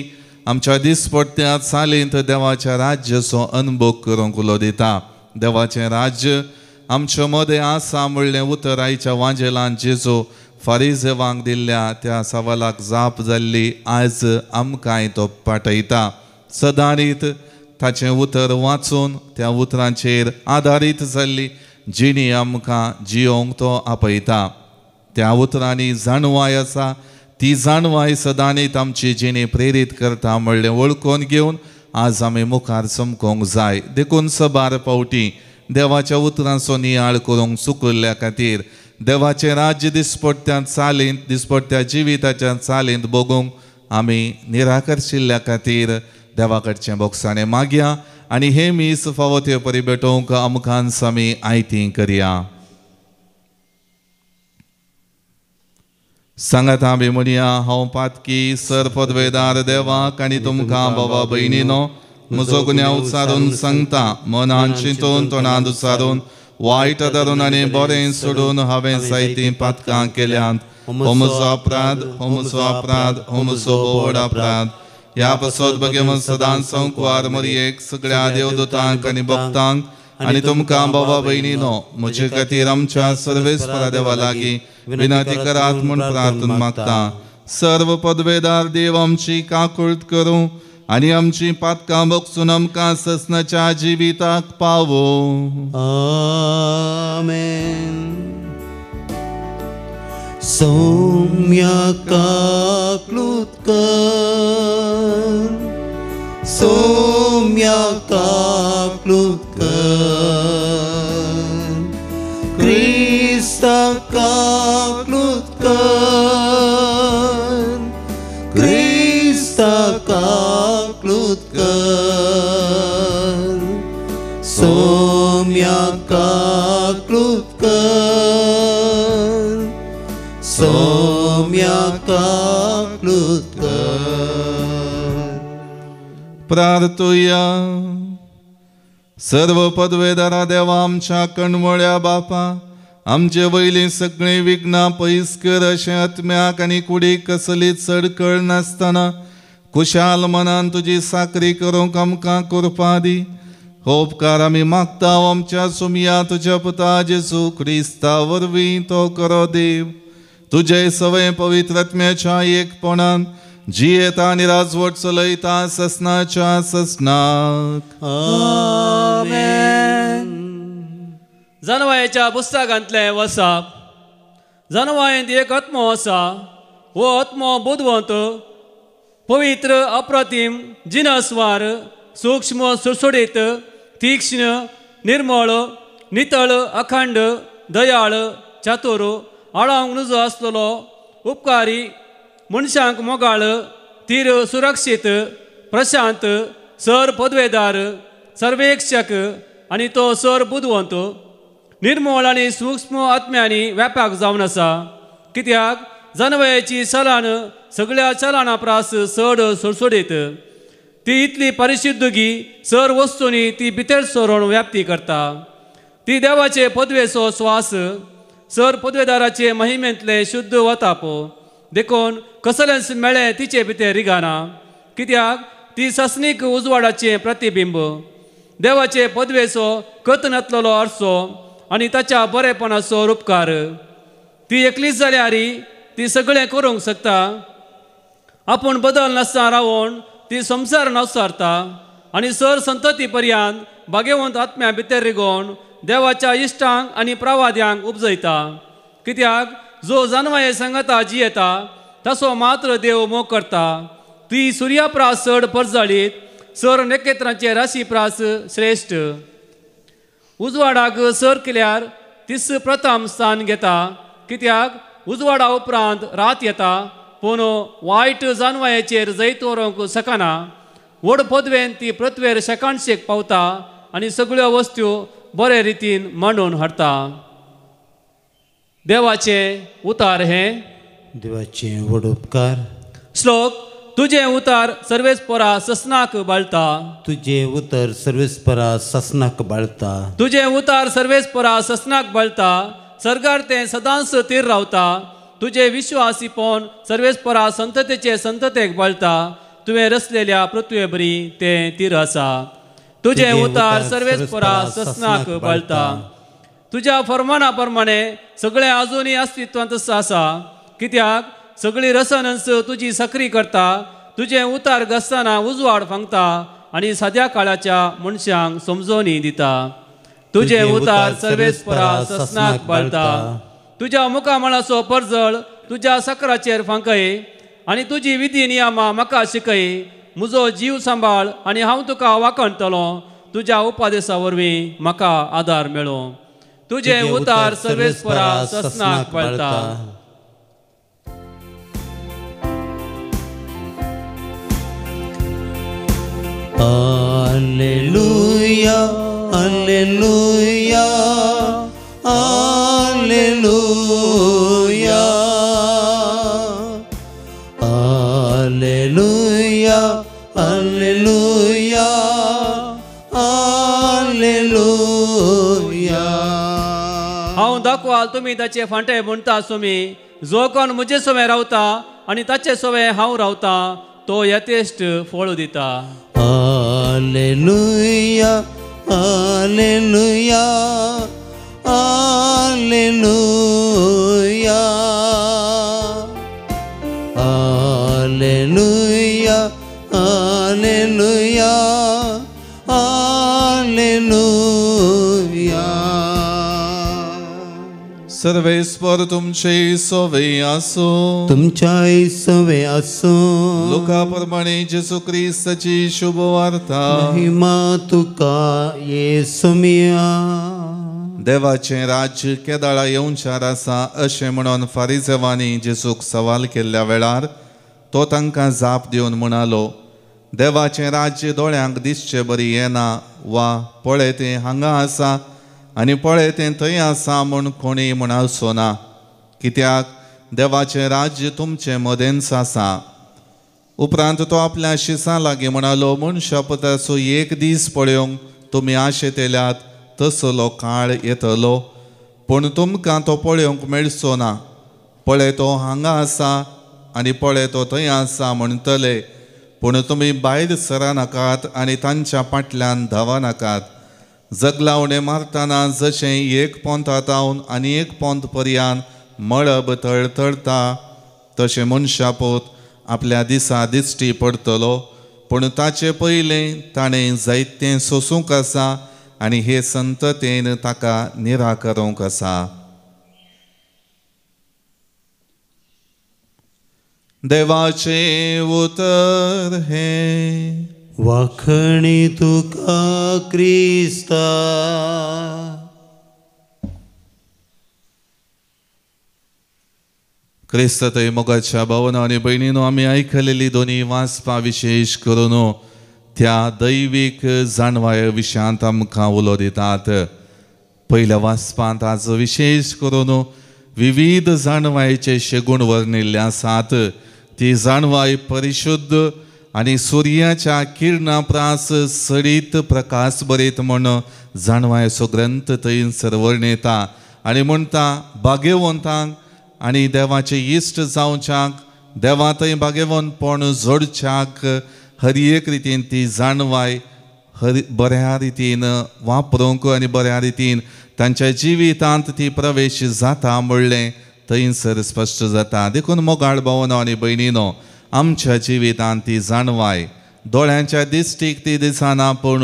आमच्या दिसपट्ट्या चालींत देवाच्या राज्याचो अनुभव करूंक उलो दिता. देवाचें राज्य आमच्या मदें आसा म्हणलें उतर आयच्या वांजेलांत जेजू फारिजेवांक दिल्ल्या त्या सवालाक जाप जाल्ली आज आमकांय तो पाठयता. सदांरीत ताचें उतर वाचून त्या उतरांचेर आदारीत जाल्ली जिणी आमकां जियोंक तो आपयता. त्या उतरांनी जाणवाय आसा, ती जाणवाय सदांनीत आमची जिणी प्रेरीत करता म्हणलें वळखून घेवन आज आमी मुखार चमकोंक जाय. देखून सबार पावटी देवाच्या उतरांचो नियाळ करूंक चुकल्ल्या खातीर, देवाचें राज्य दिसपट्ट्या चालींत, दिसपट्ट्या जिविताच्या चालींत बगूंक आमी निराकर्शिल्ल्या खातीर देवा कडचें बोगसाणें मागया आनी हे मीस फावो ते परी भेटोवंक आमकांच आमी आयती करया. सांगात आमी म्हणया, हांव पातकी सर पदवेदार देवाक आनी तुमकां बाबा भयणीनो म्हजो गुन्यांव उचारून सांगता. मनान चिंतून तोंडांत उचारून वायट धरून आनी बरें सोडून हांवें जायतीं पातकां केल्यांत. हो म्हजो अपराध, हो म्हजो अपराध, हो म्हजो व्हड अपराध. ह्या पासत भगेवन सदांच संकवार मरयेक, सगळ्या देवदूतांक आनी भक्तांक आनी तुमकां बाबा भयणीनो म्हजे खातीर आमच्या सर्वेस्परा देवा लागीं विनंती करात म्हूण प्रार्थन मागता. सर्व पदवेदार देव आमची काकूळट करूं आनी आमची पातकां बोगसून आमकां ससनाच्या जिविताक पावो. आमेन. सौम्या काकूळट कर, सौम्या काकूळट कर. क्रिस्ता काकूळट कर, क्रिस्ता काकूळट कर. सौम्या काकूळट कर, सौम्या काकूळट कर. प्रार्थुया. सर्व पदवेदारा देवा आमच्या कणमोळ्या बापा, आमचे वयली सगळीं विघ्नां पयस कर. अशें आत्म्याक आनी कुडीक कसली चडकळ नासतना खुशाल मनान तुजी साकरी करूंक आमकां कृपा दी. हो उपकार आमी मागता आमच्या सुमया तुज्या पुता जेजू क्रिस्ता वरवीं तो करो देव. तुजे सवय पवित्र आत्म्याच्या एकपणान जियेता आनी राजवट चलयता ससनाच्या ससनाक. आमेन. जानवायेच्या पुस्तकांतलें वचप. जानवायेंत एक आत्मो आसा. हो आत्मो बुधवंत, पवित्र, अप्रतिम, जिनस्वार, सूक्ष्म, सुळसुळीत, तीक्ष्ण, निर्मळ, नितळ, अखंड, दयाळ, चातुर, आळांक नजो आसलेलो, उपकारी, मनशांक मोगाळ, तीर सुरक्षीत, प्रशांत, सर पदवेदार, सर्वेक्षक आनी तो सर बुधवंत, निर्मळ आनी सूक्ष्म आत्म्यांनी व्यापक जावन आसा. कित्याक जानवयाची चलान सगळ्या चलाना प्रास चड सुळसुळीत. ती इतली परिशुद्धगी सर वस्तूंनी ती भितर सरून व्याप्ती करता. ती देवाचे पदवेचो स्वास, सर पदवेदाराचे महिमेंतले शुद्ध वताप. देखून कसलेंच मेळ्ळें तिचे भितर रिगाना. कित्याक ती ससनीक उजवाडाचें प्रतिबिंब. देवाचे पदवेचो कत नातलेलो आरसो आनी ताच्या बरेपणाचो उपकार. ती एकलीच जाल्यार ती सगळें करूंक शकता. आपूण बदल नासता रावून ती संसार नवसारता आनी सर संतती पर्यंत भाग्यवंत आत्म्या भितर रिगोवन देवाच्या इश्टांक आनी प्रवाद्यांक उपजयता. कित्याक जो जानवाये सांगाता जियेता तसो मात्र देव मोग करता. ती सुर्याप्रास चड परजाळीत सर नखेत्रांचे राशी प्रास श्रेश्ठ. उजवाडाक सर केल्यार तीस प्रथम स्थान घेता. कित्याक उजवाडा उपरांत रात येता पूण वायट जानवायेचेर जैत व्हरूंक शकना. व्हड पदवेन ती पृथ्वेर शेकाणशेक पावता आनी सगळ्यो वस्तू बरे रितीन मांडून हाडटा. देवाचे उतार हे. देवाचे व्हड उपकार. श्लोक. तुझे उतार सर्वेस्परा ससनाक बाळता. तुझे उतर सर्वेस्परा ससनाक बाळता. तुझे उतार सर्वेस्परा ससनाक बाळता. सरकार ते सदांच तीर रावता. तुझे विश्वासीपण सर्वेस्परा संततेचे संततेक बाळता. तुवें रचलेल्या पृथ्वे बरी ते तीर आसा. तुझे उतार सर्वेस्परा ससनाक बाळता. तुझ्या फरमाना प्रमाणे सगळे आजुनी अस्तित्वांत आसा. कित्याक सगळी रसनस तुजी सक्री करता. तुझे उतार घसताना उजवाड फांगता आनी सद्या काळाच्या मनशांक समजोनी दिता. तुझे उतार सर्वेस्परा ससनाक बाळता. तुझ्या मुखामळाचो परजळ तुझ्या सकराचेर फांकय आनी तुजी विधी नियमा म्हाका शिकय. म्हजो जीव सांबाळ आनी हांव तुका वाखणटलो. तुज्या उपादेसा वरवीं म्हाका आदार मेळो. तुझे उतार सर्वेस्परा ससनाक बाळता. Alleluia, alleluia, alleluia, alleluia, alleluia, alleluia. हांव दाखवाल तुमी ताचे फांटे म्हणटा सुमी. जो कोण म्हजे सोवे रावता आनी ताचे सोवे हांव रावता तो यथेश्ट फळ दिता. Alleluia, alleluia, alleluia, alleluia, alleluia, alleluia. सर्वेस्पर तुमचे सोवे आसो. तुमच्याय सवे असो. लोकाप्रमाणे जेसू ख्रिस्ताची शुभ वार्ता. महिमा तुका येसुमिया. देवाचे राज्य केदाळा येवचार आसा अशें म्हणून फारिसेवांनी जेसूक सवाल केल्ल्या वेळार तो तांकां जाप दिवन म्हणालो, देवाचें राज्य दोळ्यांक दिसचे बरी येना वा पळय तें हांगा आसा आनी पळय तें थंय आसा म्हूण कोणी म्हणसो ना. कित्याक देवाचें राज्य तुमचे मदेंच आसा. उपरांत तो आपल्या शिसां लागीं म्हणालो, मनशा पुताचो एक दीस पळोवंक तुमी आशेतेल्यात तसलो काळ येतलो, पूण तुमकां तो पळोवंक मेळचो ना. पळय तो हांगा आसा आनी पळय तो थंय आसा म्हणटले, पूण तुमी भायर सरनाकात आनी तांच्या फाटल्यान धांवनाकात. जगला उणें मारतना जशें एक पोंतातावन आनी एक पोंत पर्यान मळब तळतळटा तशें मनशा पोत आपल्या दिसा दिश्टी पडटलो, पूण ताचे पयलें ताणें जायतें सोसूंक आसा आनी हे संततेन ताका निराकरूंक आसा. देवाचे उतर हे. वाखणी तुका क्रिस्ता. क्रिस्त थंय मोगाच्या भावना आनी भयणीनो, आमी आयकलेली दोनी वाचपां विशेश करून त्या दैवीक जाणवाये विशयांत आमकां उलो दितात. पयल्या वाचपांत आज विशेश करून विविध जाणवायेचे शेगूण वर्णिल्ले आसात. ती जाणवाय परिशुद्ध आनी सुर्याच्या किरणां प्रास सडीत प्रकाश बरयत म्हण जाणवायेचो ग्रंथ थंयसर वर्णयता आनी म्हणटा, भाग्यवंतांक आनी देवाचे इश्ट जावच्याक, देवा थंय भाग्यवंतपण जोडच्याक हर एक रितीन ती जाणवाय बऱ्या रितीन वापरूंक आनी बऱ्या रितीन तांच्या जिवितांत ती प्रवेश जाता म्हणलें थंयसर स्पश्ट जाता. देखून मोगाळ भावनो आनी भयणीनो, आमच्या जिवितांत ती जाणवाय दोळ्यांच्या दिश्टीक ती दिसना, पूण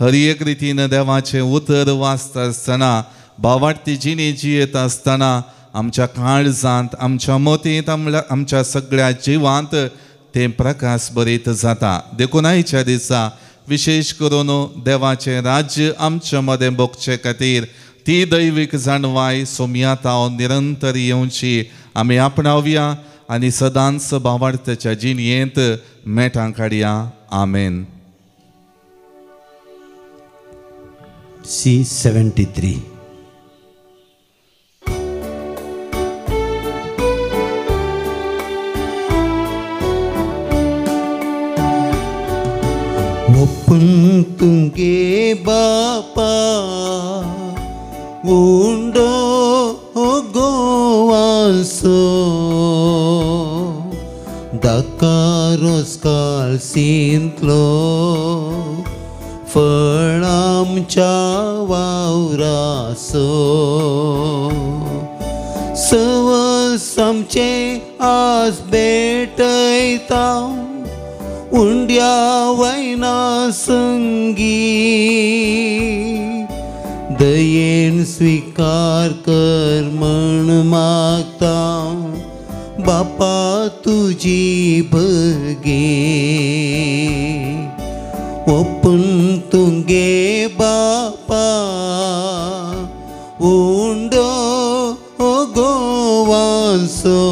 हर एक रितीन देवाचें उतर वाचता आसतना, भावार्थी जिणी जियेत आसतना आमच्या काळजांत, आमच्या मोतींत, आमच्या सगळ्या जिवांत तें प्रकाश भरीत जाता. देखून आयच्या दिसा विशेष करून देवाचें राज्य आमच्या मदें भोगचे खातीर ती दैवीक जाणवाय सोम्याताव निरंतर येवची आमी आपणावया आनी सदांच भावार्थाच्या जिणयेंत मेटां काडया. आमेन. C73. ఒప్పుంతుంగే బాపా ఉండో గోవాసో Dakaros kalsintlo फळामच्या वावरासो सवस आमचे आज भेटयता उंड्या वैना संगी दयेन स्वीकार कर म्हण मागता बापा तुजी भगे ओपन तुंगे बापा उंडो गोवांसो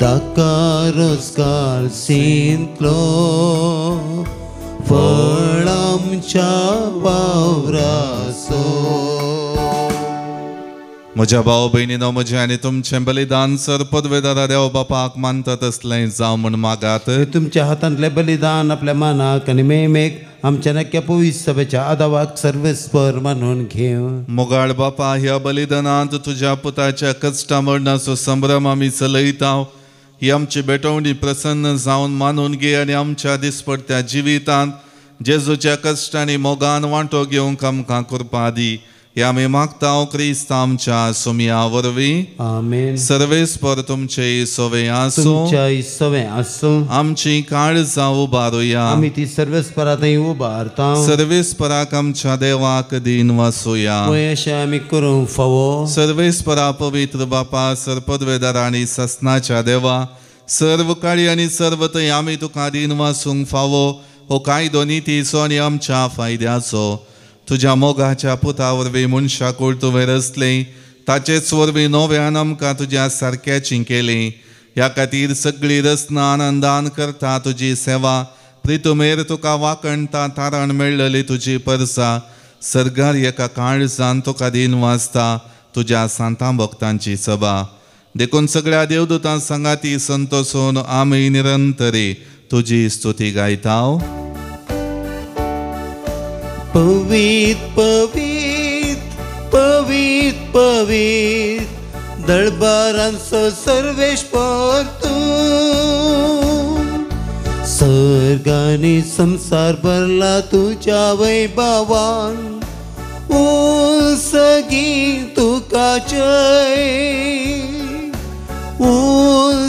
दाकारोस कालसिंतलो फळामच्या वावरासो. म्हज्या भाव भयणीनो, म्हजें आनी तुमचें बलिदान सर पदवेदारा देव बापाक मानता तसलें जावं म्हण मागात. तुमच्या हातांतलें बलिदान आपल्या मानाक आनी मेमेक आमच्या नक्क्या पवित्र सभेच्या आदावाक सर्वेस्पर मानून घेव. मोगाळ बापा, ह्या बलिदानांत तुज्या पुताच्या कश्टा मरणाचो संभ्रम आमी चलयता. ही आमची बेटवणी प्रसन्न जावन मानून घे आनी आमच्या दिसपडत्या जिवितांत जेजूच्या कश्टांनी मोगान वांटो घेवंक आमकां कृपा दी. हे आमी मागता क्रिस्त आमच्या सुमया वरवीं. आमेन. सर्वेस्पर तुमचे सोवे आसूं, तुमच्या सोवे आसूं. आमची काळजां उबारुया, आमी ती सर्वेस्परांतय उबारता. सर्वेस्पराक आमच्या देवाक दिन वासुया. अशें आमी करूंक फावो. सर्वेस्परा पवित्र बापा, सरपदवेदारा आनी ससनाच्या देवा, सर्व काळी आनी सर्व थंय आमी तुका दिन वासूंक फावो. हो कायदो नितीचो आनी आमच्या फायद्याचो. तुज्या मोगाच्या पुता वरवीं मनशाक तुवें रचलें, ताचेच वरवीं नव्यान आमकां तुज्या सारक्याचीं केलीं. ह्या खातीर सगळीं रचना आनंदान करता तुजी सेवा. प्रितुमेर तुका वाकणटा तारण मेळ्ळली तुजी परसा. सरगार एका काळजान तुका दिन वाजता तुज्या सांतां भक्तांची सभा. देखून सगळ्या देवदूतां संगाती संतोषून आमी निरंतरी तुजी स्तुती गायताव. पवित पवित पवित पवित दळबारांचो सर्वेश्वर तूं. सर्गानी संसार भरला तुज्या वैभवान. सगळीं तुका जय,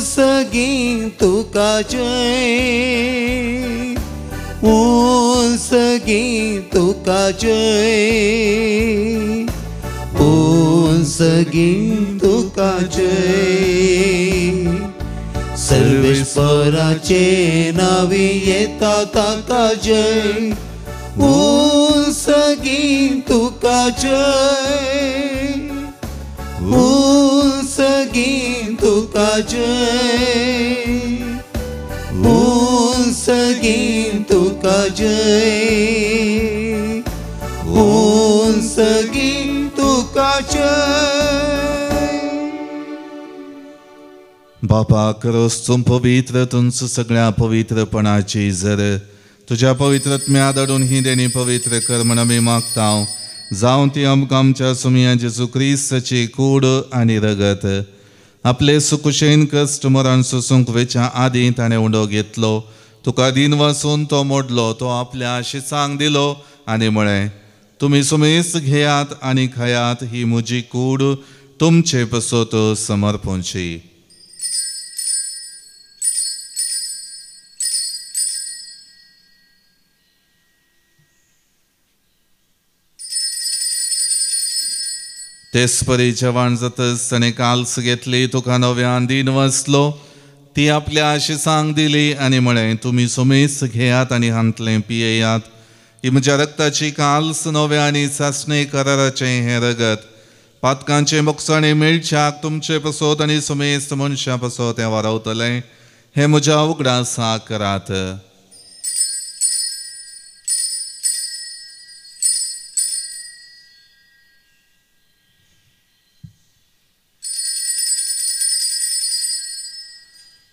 सगळीं तुका जय, सगळीं तुका जय, सगळीं तुका जय. सर्वेश्वराचे नावी येता ताका जय. सगळीं तुका जय, सगळीं तुका जय, सगळीं तुका जय, सगळीं तुका जय. बापा, करोस तूं पवित्र, तुमच सगळ्या पवित्रपणाची जर तुज्या पवित्रत्म्या दडून ही देणी पवित्र कर म्हण आमी मागता. जावं ती आमकां आमच्या सुमया जेजू क्रिस्ताची कूड आनी रगत. आपले सुकुशेन कश्ट मरण सोसूंक वेच्या आदीं ताणें उंडो घेतलो, तुका दिन वसून तो मोडलो, तो आपल्या शिसांक दिलो आनी म्हळें, तुमी सुमेस घेयात आनी खायात, ही म्हजी कूड तुमचे पसत समर्पूंची. तेच परी जेवण जातच ताणें काल्स घेतली, तुका नव्यान दिन वसलो, ती आपल्या शिसांक दिली आनी म्हळें, तुमी सुमेस घेयात आनी हांतलें पियेयात, ही म्हज्या रक्ताची काल्स नव्या आनी सासणे कराराचें हें रगत. पातकांचे मोखसाणे मेळच्याक तुमचे पसत आनी सुमेस्त मनशां पसत हें वारवतलें, हें म्हज्या उगडासाक करात.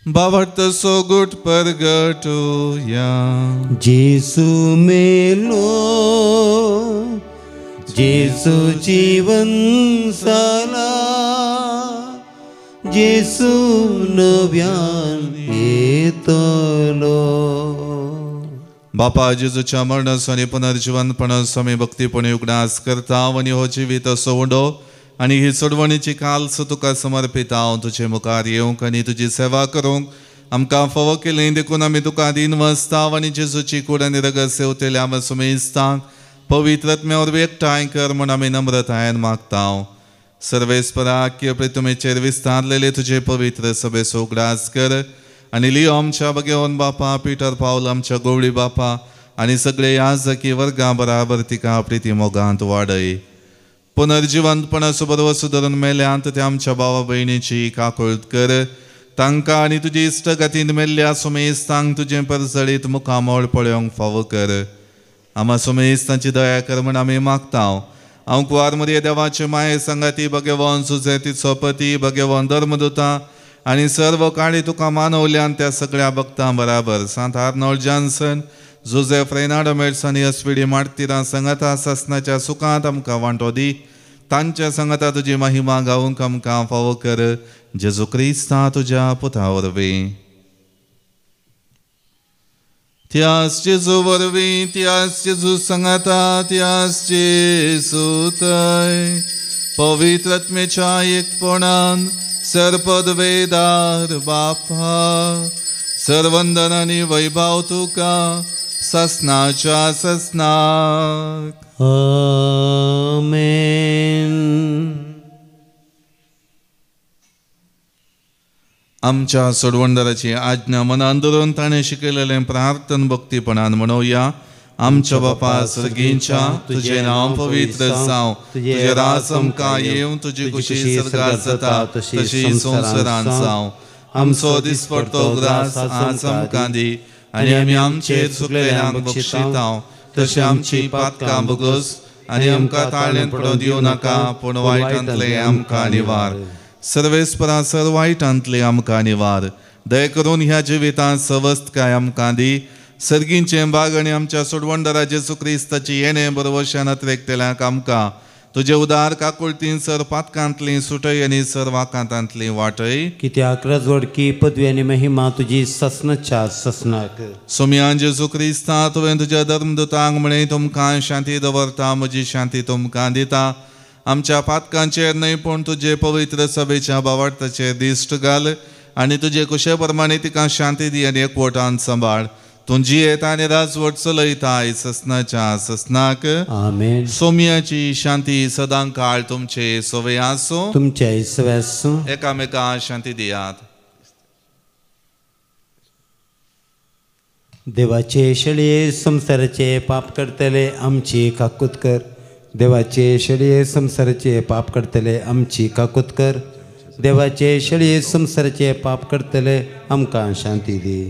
बावट सोगुट परगटुया. जेसू मेलो, जेसू जीवन साला, जेसू नव्यान येतलो. बापा जेजूच्या मरणाचो आनी पुनर्जीवनपणाचो आमी भक्तीपणी उगडास करता आनी हो जिवीत असो उडो आनी ही सोडवणीची काल्स तुका समर्पिता. हांव तुजे मुखार येवंक आनी तुजी सेवा करूंक आमकां फावो केलें देखून आमी तुका दिन वसता आनी जेजूची कूड आनी रगत सेवतले आमी सुमेस्तांक पवित्र आत्म्यावर एकठांय कर म्हूण आमी नम्रतायेन मागता. सर्वेस्परा प्रितुमेचेर विस्तारलेले तुजे पवित्र सभेचो उगडास कर आनी लियो आमच्या भगेवन बापा, पिटर पावल आमच्या गवळी बापा आनी सगळे याजकी वर्गा बराबर तिका प्रिती मोगांत वाडय. पुनर्जीवंतपणाचो बरो सुदारून मेल्यांत त्या आमच्या भावा भयणीची काकुळट कर. तांकां आनी तुजी इश्टगतींत मेल्ल्या सुमेस्तांक तुजें परसळीत मुखामोळ पळोवंक फावो कर. आमा सुमेस्तांची दया कर म्हूण आमी मागता. हांव कुवार मरिये देवाचे माये संगाती भगेवन सुजे तिचो पती भगेवन धर्मदुता आनी सर्व काळी तुका मानवल्यान त्या सगळ्या भक्तां बराबर सांत आर्नोल्ड जॉन्सन, जोसेफ रेनाडो मेड्सानी अस्पिडी मार्तिरां संगता ससनाच्या सुखांत आमकां वांटो दी. तांच्या संगता तुजी महिमा गावूंक आमकां फावो कर. जेजू क्रिस्ता तुज्या पुता वरवीं. त्याच जेजू वरवीं, त्याच जेजू संगता, त्याच जेजू थंय पवित्र आत्मेच्या एकपणान सरपदवेदार बापा, सर्वंदन आनी वैभव तुका ससनाच्या ससनाक. आमेन. आमच्या सोडवंदराची आज्ञा मनान धरून ताणें शिकयलेलें प्रार्थन भक्तीपणान म्हणोवया. आमच्या बापा सर्गींच्या, तुजें नांव पवित्र जावं, तुजें राज आमकां येवं, तुजी कुशी स्वर्गांत जाता तशी संवसारांत जावं. आमचो दिसपडटो ग्रास आज आमकां दी आनी आमी आमचेर चुकलेल्यांक बक्षितांव, तशें आमची पातकां भोगोस आनी आमकां ताळ्यान पडोवं दिवं नाका, पूण वायटांतले आमकां निवार. सर्वेस्परा सर्व वायटांतले आमकां निवार. दय करून ह्या जिवितांत सवस्थकाय आमकां दी. सर्गींचें बाग आनी आमच्या सोडवंदरा जेजू क्रिस्ताची येणें बरोवशान अत्रेकतेल्यांक आमकां तुजे उदार काकुळतीन सर पातकांतली सुटय आनी सर वाकांतांतली वाटय. कित्याक रजवडकी पदवी आनी महिमा तुजी ससनाच्या ससनाक. सोम्यान जेजू क्रिस्ता तुवें तुज्या धर्मदुतांक म्हळें, तुमकां शांती दवरता, म्हजी शांती तुमकां दिता. आमच्या पातकांचेर न्हय पूण तुजे पवित्र सभेच्या बावटाचेर दिश्ट घाल आनी तुजे कुशे प्रमाणे तिका शांती दी आनी एकवटान सांबाळ. तुजी येता आनी राजवट चलयताय ससनाच्या ससनाक. आमेन. सोम्याची शांती सदां काळ तुमचे सोवे आसूं. तुमच्या इसव्यास एकामेकां शांती दियात. देवाचे शेळये संसाराचे पाप करतले आमची काकूत कर. देवाचे शेळये संसाराचे पाप करतले आमची काकूत कर. देवाचे शेळये संसाराचे पाप करतले आमकां शांती दी.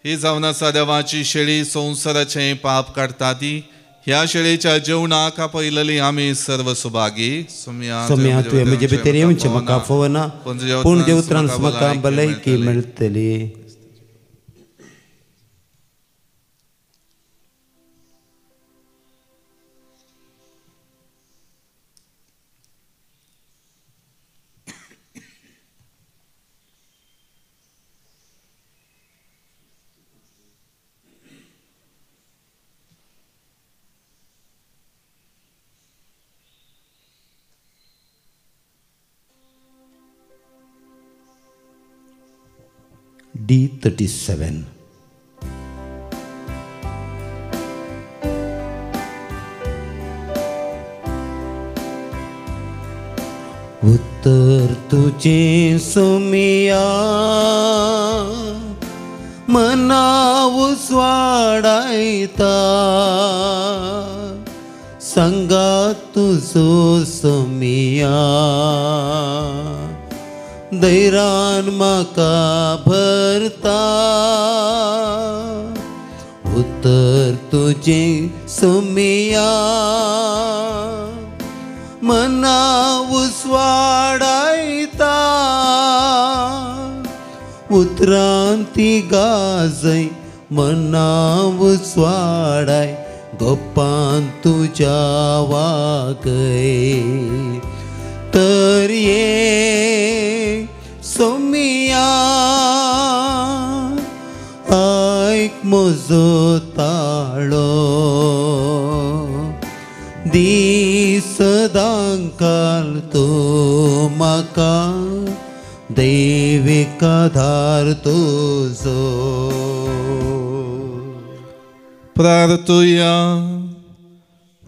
ही जावन आसा देवाची शेळी संवसाराचें पाप काडटा ती. ह्या शेळीच्या जेवणाक आपयलेली आमी सर्व सुभागी. सोम्या तुवें म्हजे भितर येवचें म्हाका फोवना, पूण देवत्रांस म्हाका भलायकी मेळटली. D37. उत्तर तुझे सुमिया मनाव स्वाडायता संगा तुझो सुमिया दैरान म्हाका भरता उत्तर तुझे सुमिया मनाव स्वाडायता उतरांती गाजय मनाव स्वाडाय गोपान तुझ्या वागय तर ये सोमिया ऐक म्हजो ताळो दीस दांकाल तो म्हाका दैविक आधार तुजो प्रार्थुया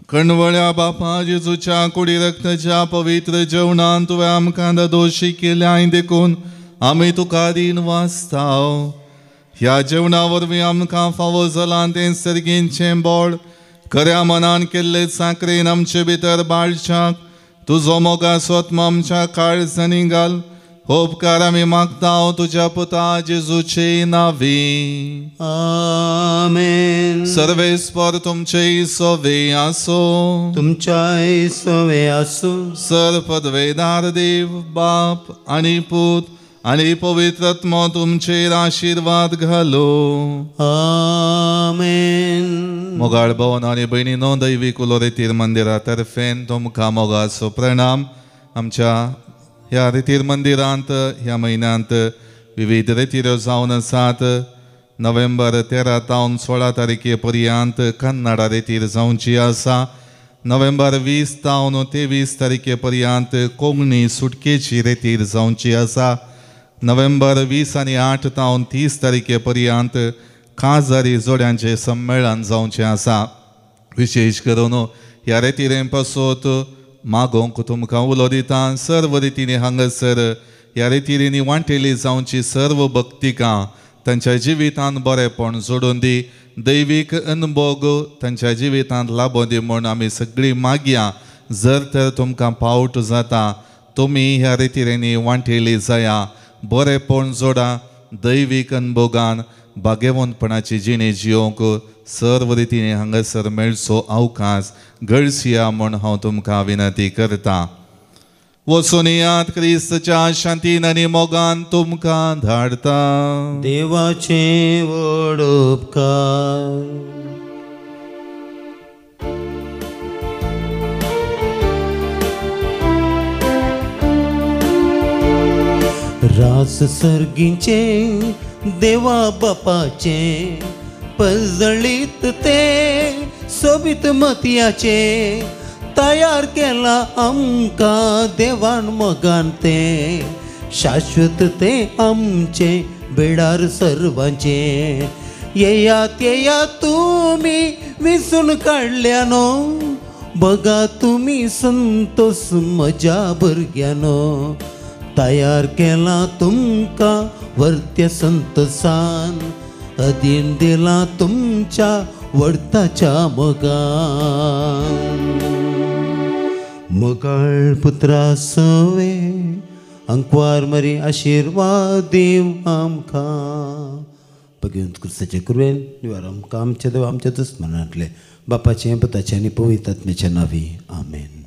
कणवळ्या बापा जेजूच्या कुडी रक्ताच्या पवित्र जेवणान तुवें आमकां दोशी केल्या देखून आमी तुका दिन वाचताव ह्या जेवणा वरवीं आमकां फावो जालां तें सर्गींचें बोड खऱ्या मनान केल्ले साखरेन आमचे भितर बाळशाक तुजो मोगा स्वत्म आमच्या काळजांनी घाल हो उपकार आमी मागताव तुज्या पुता जेजूचे नांवी आमेन. सर्वेस्पर तुमचे सोवे आसो तुमच्या सोवे आसूं सर्वपदवेदार देव बाप आणि पूत आणि पवित्रत्म तुमचेर आशीर्वाद घालो आमेन. मोगाळ भवन आणि बहिणीनो दैवीक उलोरेतीर मंदिरातर्फेन तुमकां मोगाचो प्रणाम. आमच्या ह्या रितीर मंदिरांत ह्या म्हयन्यांत विविध रितीऱ्यो जावन आसात. नोव्हेंबर 13 तावन 16 तारखे पर्यंत कन्नडा रितीर जावची आसा. नोव्हेंबर 20 तावन 23 तारखे पर्यंत कोंकणी सुटकेची रितीर जावची आसा. नोव्हेंबर 20 आनी 8 तावन 30 तारखे पर्यंत काजारी जोड्यांचे संमेलन जावचें आसा. विशेष करून ह्या रितीरें पासत मागोंक तुमकां उलो दिता. सर्व रितींनी हांगासर ह्या रितींनी वांटेली जावची सर्व भक्तिकां तांच्या जिवितांत बरेपण जोडून दी. दैवीक अनुभव तांच्या जिवितांत लाबो दी म्हूण आमी सगळीं मागया. जर तर तुमकां पावट जाता तुमी ह्या रितींनी वांटेली जाया. बरेपण जोडा. दैवीक अनुभवान भाग्यवंतपणाची जिणे जियोंक सर्व रितींनी हांगासर मेळचो अवकाश घडसिया म्हूण हांव तुमकां विनंती करतां. वचून येयात क्रिस्ताच्या शांतीन आनी मोगान तुमकां धाडटा. देवाचे व्हड उपकार. रास सर्गींचे देवा बापाचे पजळीत ते सोबीत मतियाचे तयार केला आमकां देवान मोगान ते शाश्वत ते आमचे बेडार सर्वांचे. येयात येयात तुमी विसून काडल्यानो बघा तुमी संतोष म्हज्या भुरग्यानो तयार केला तुमकां वर्त्य संतोषान अधीन दिला तुमच्या वर्ताच्या मोगान. मोगाळ पुत्रा सवे अंकवार मरी आशीर्वाद देव आमकां भगवंत क्रिस्ताचे कृपेन निवार आमकां आमचे देव आमच्या दुस्मनांतले बापाचे पुताचे आनी पवित्र आत्म्याच्या नांवी आमेन.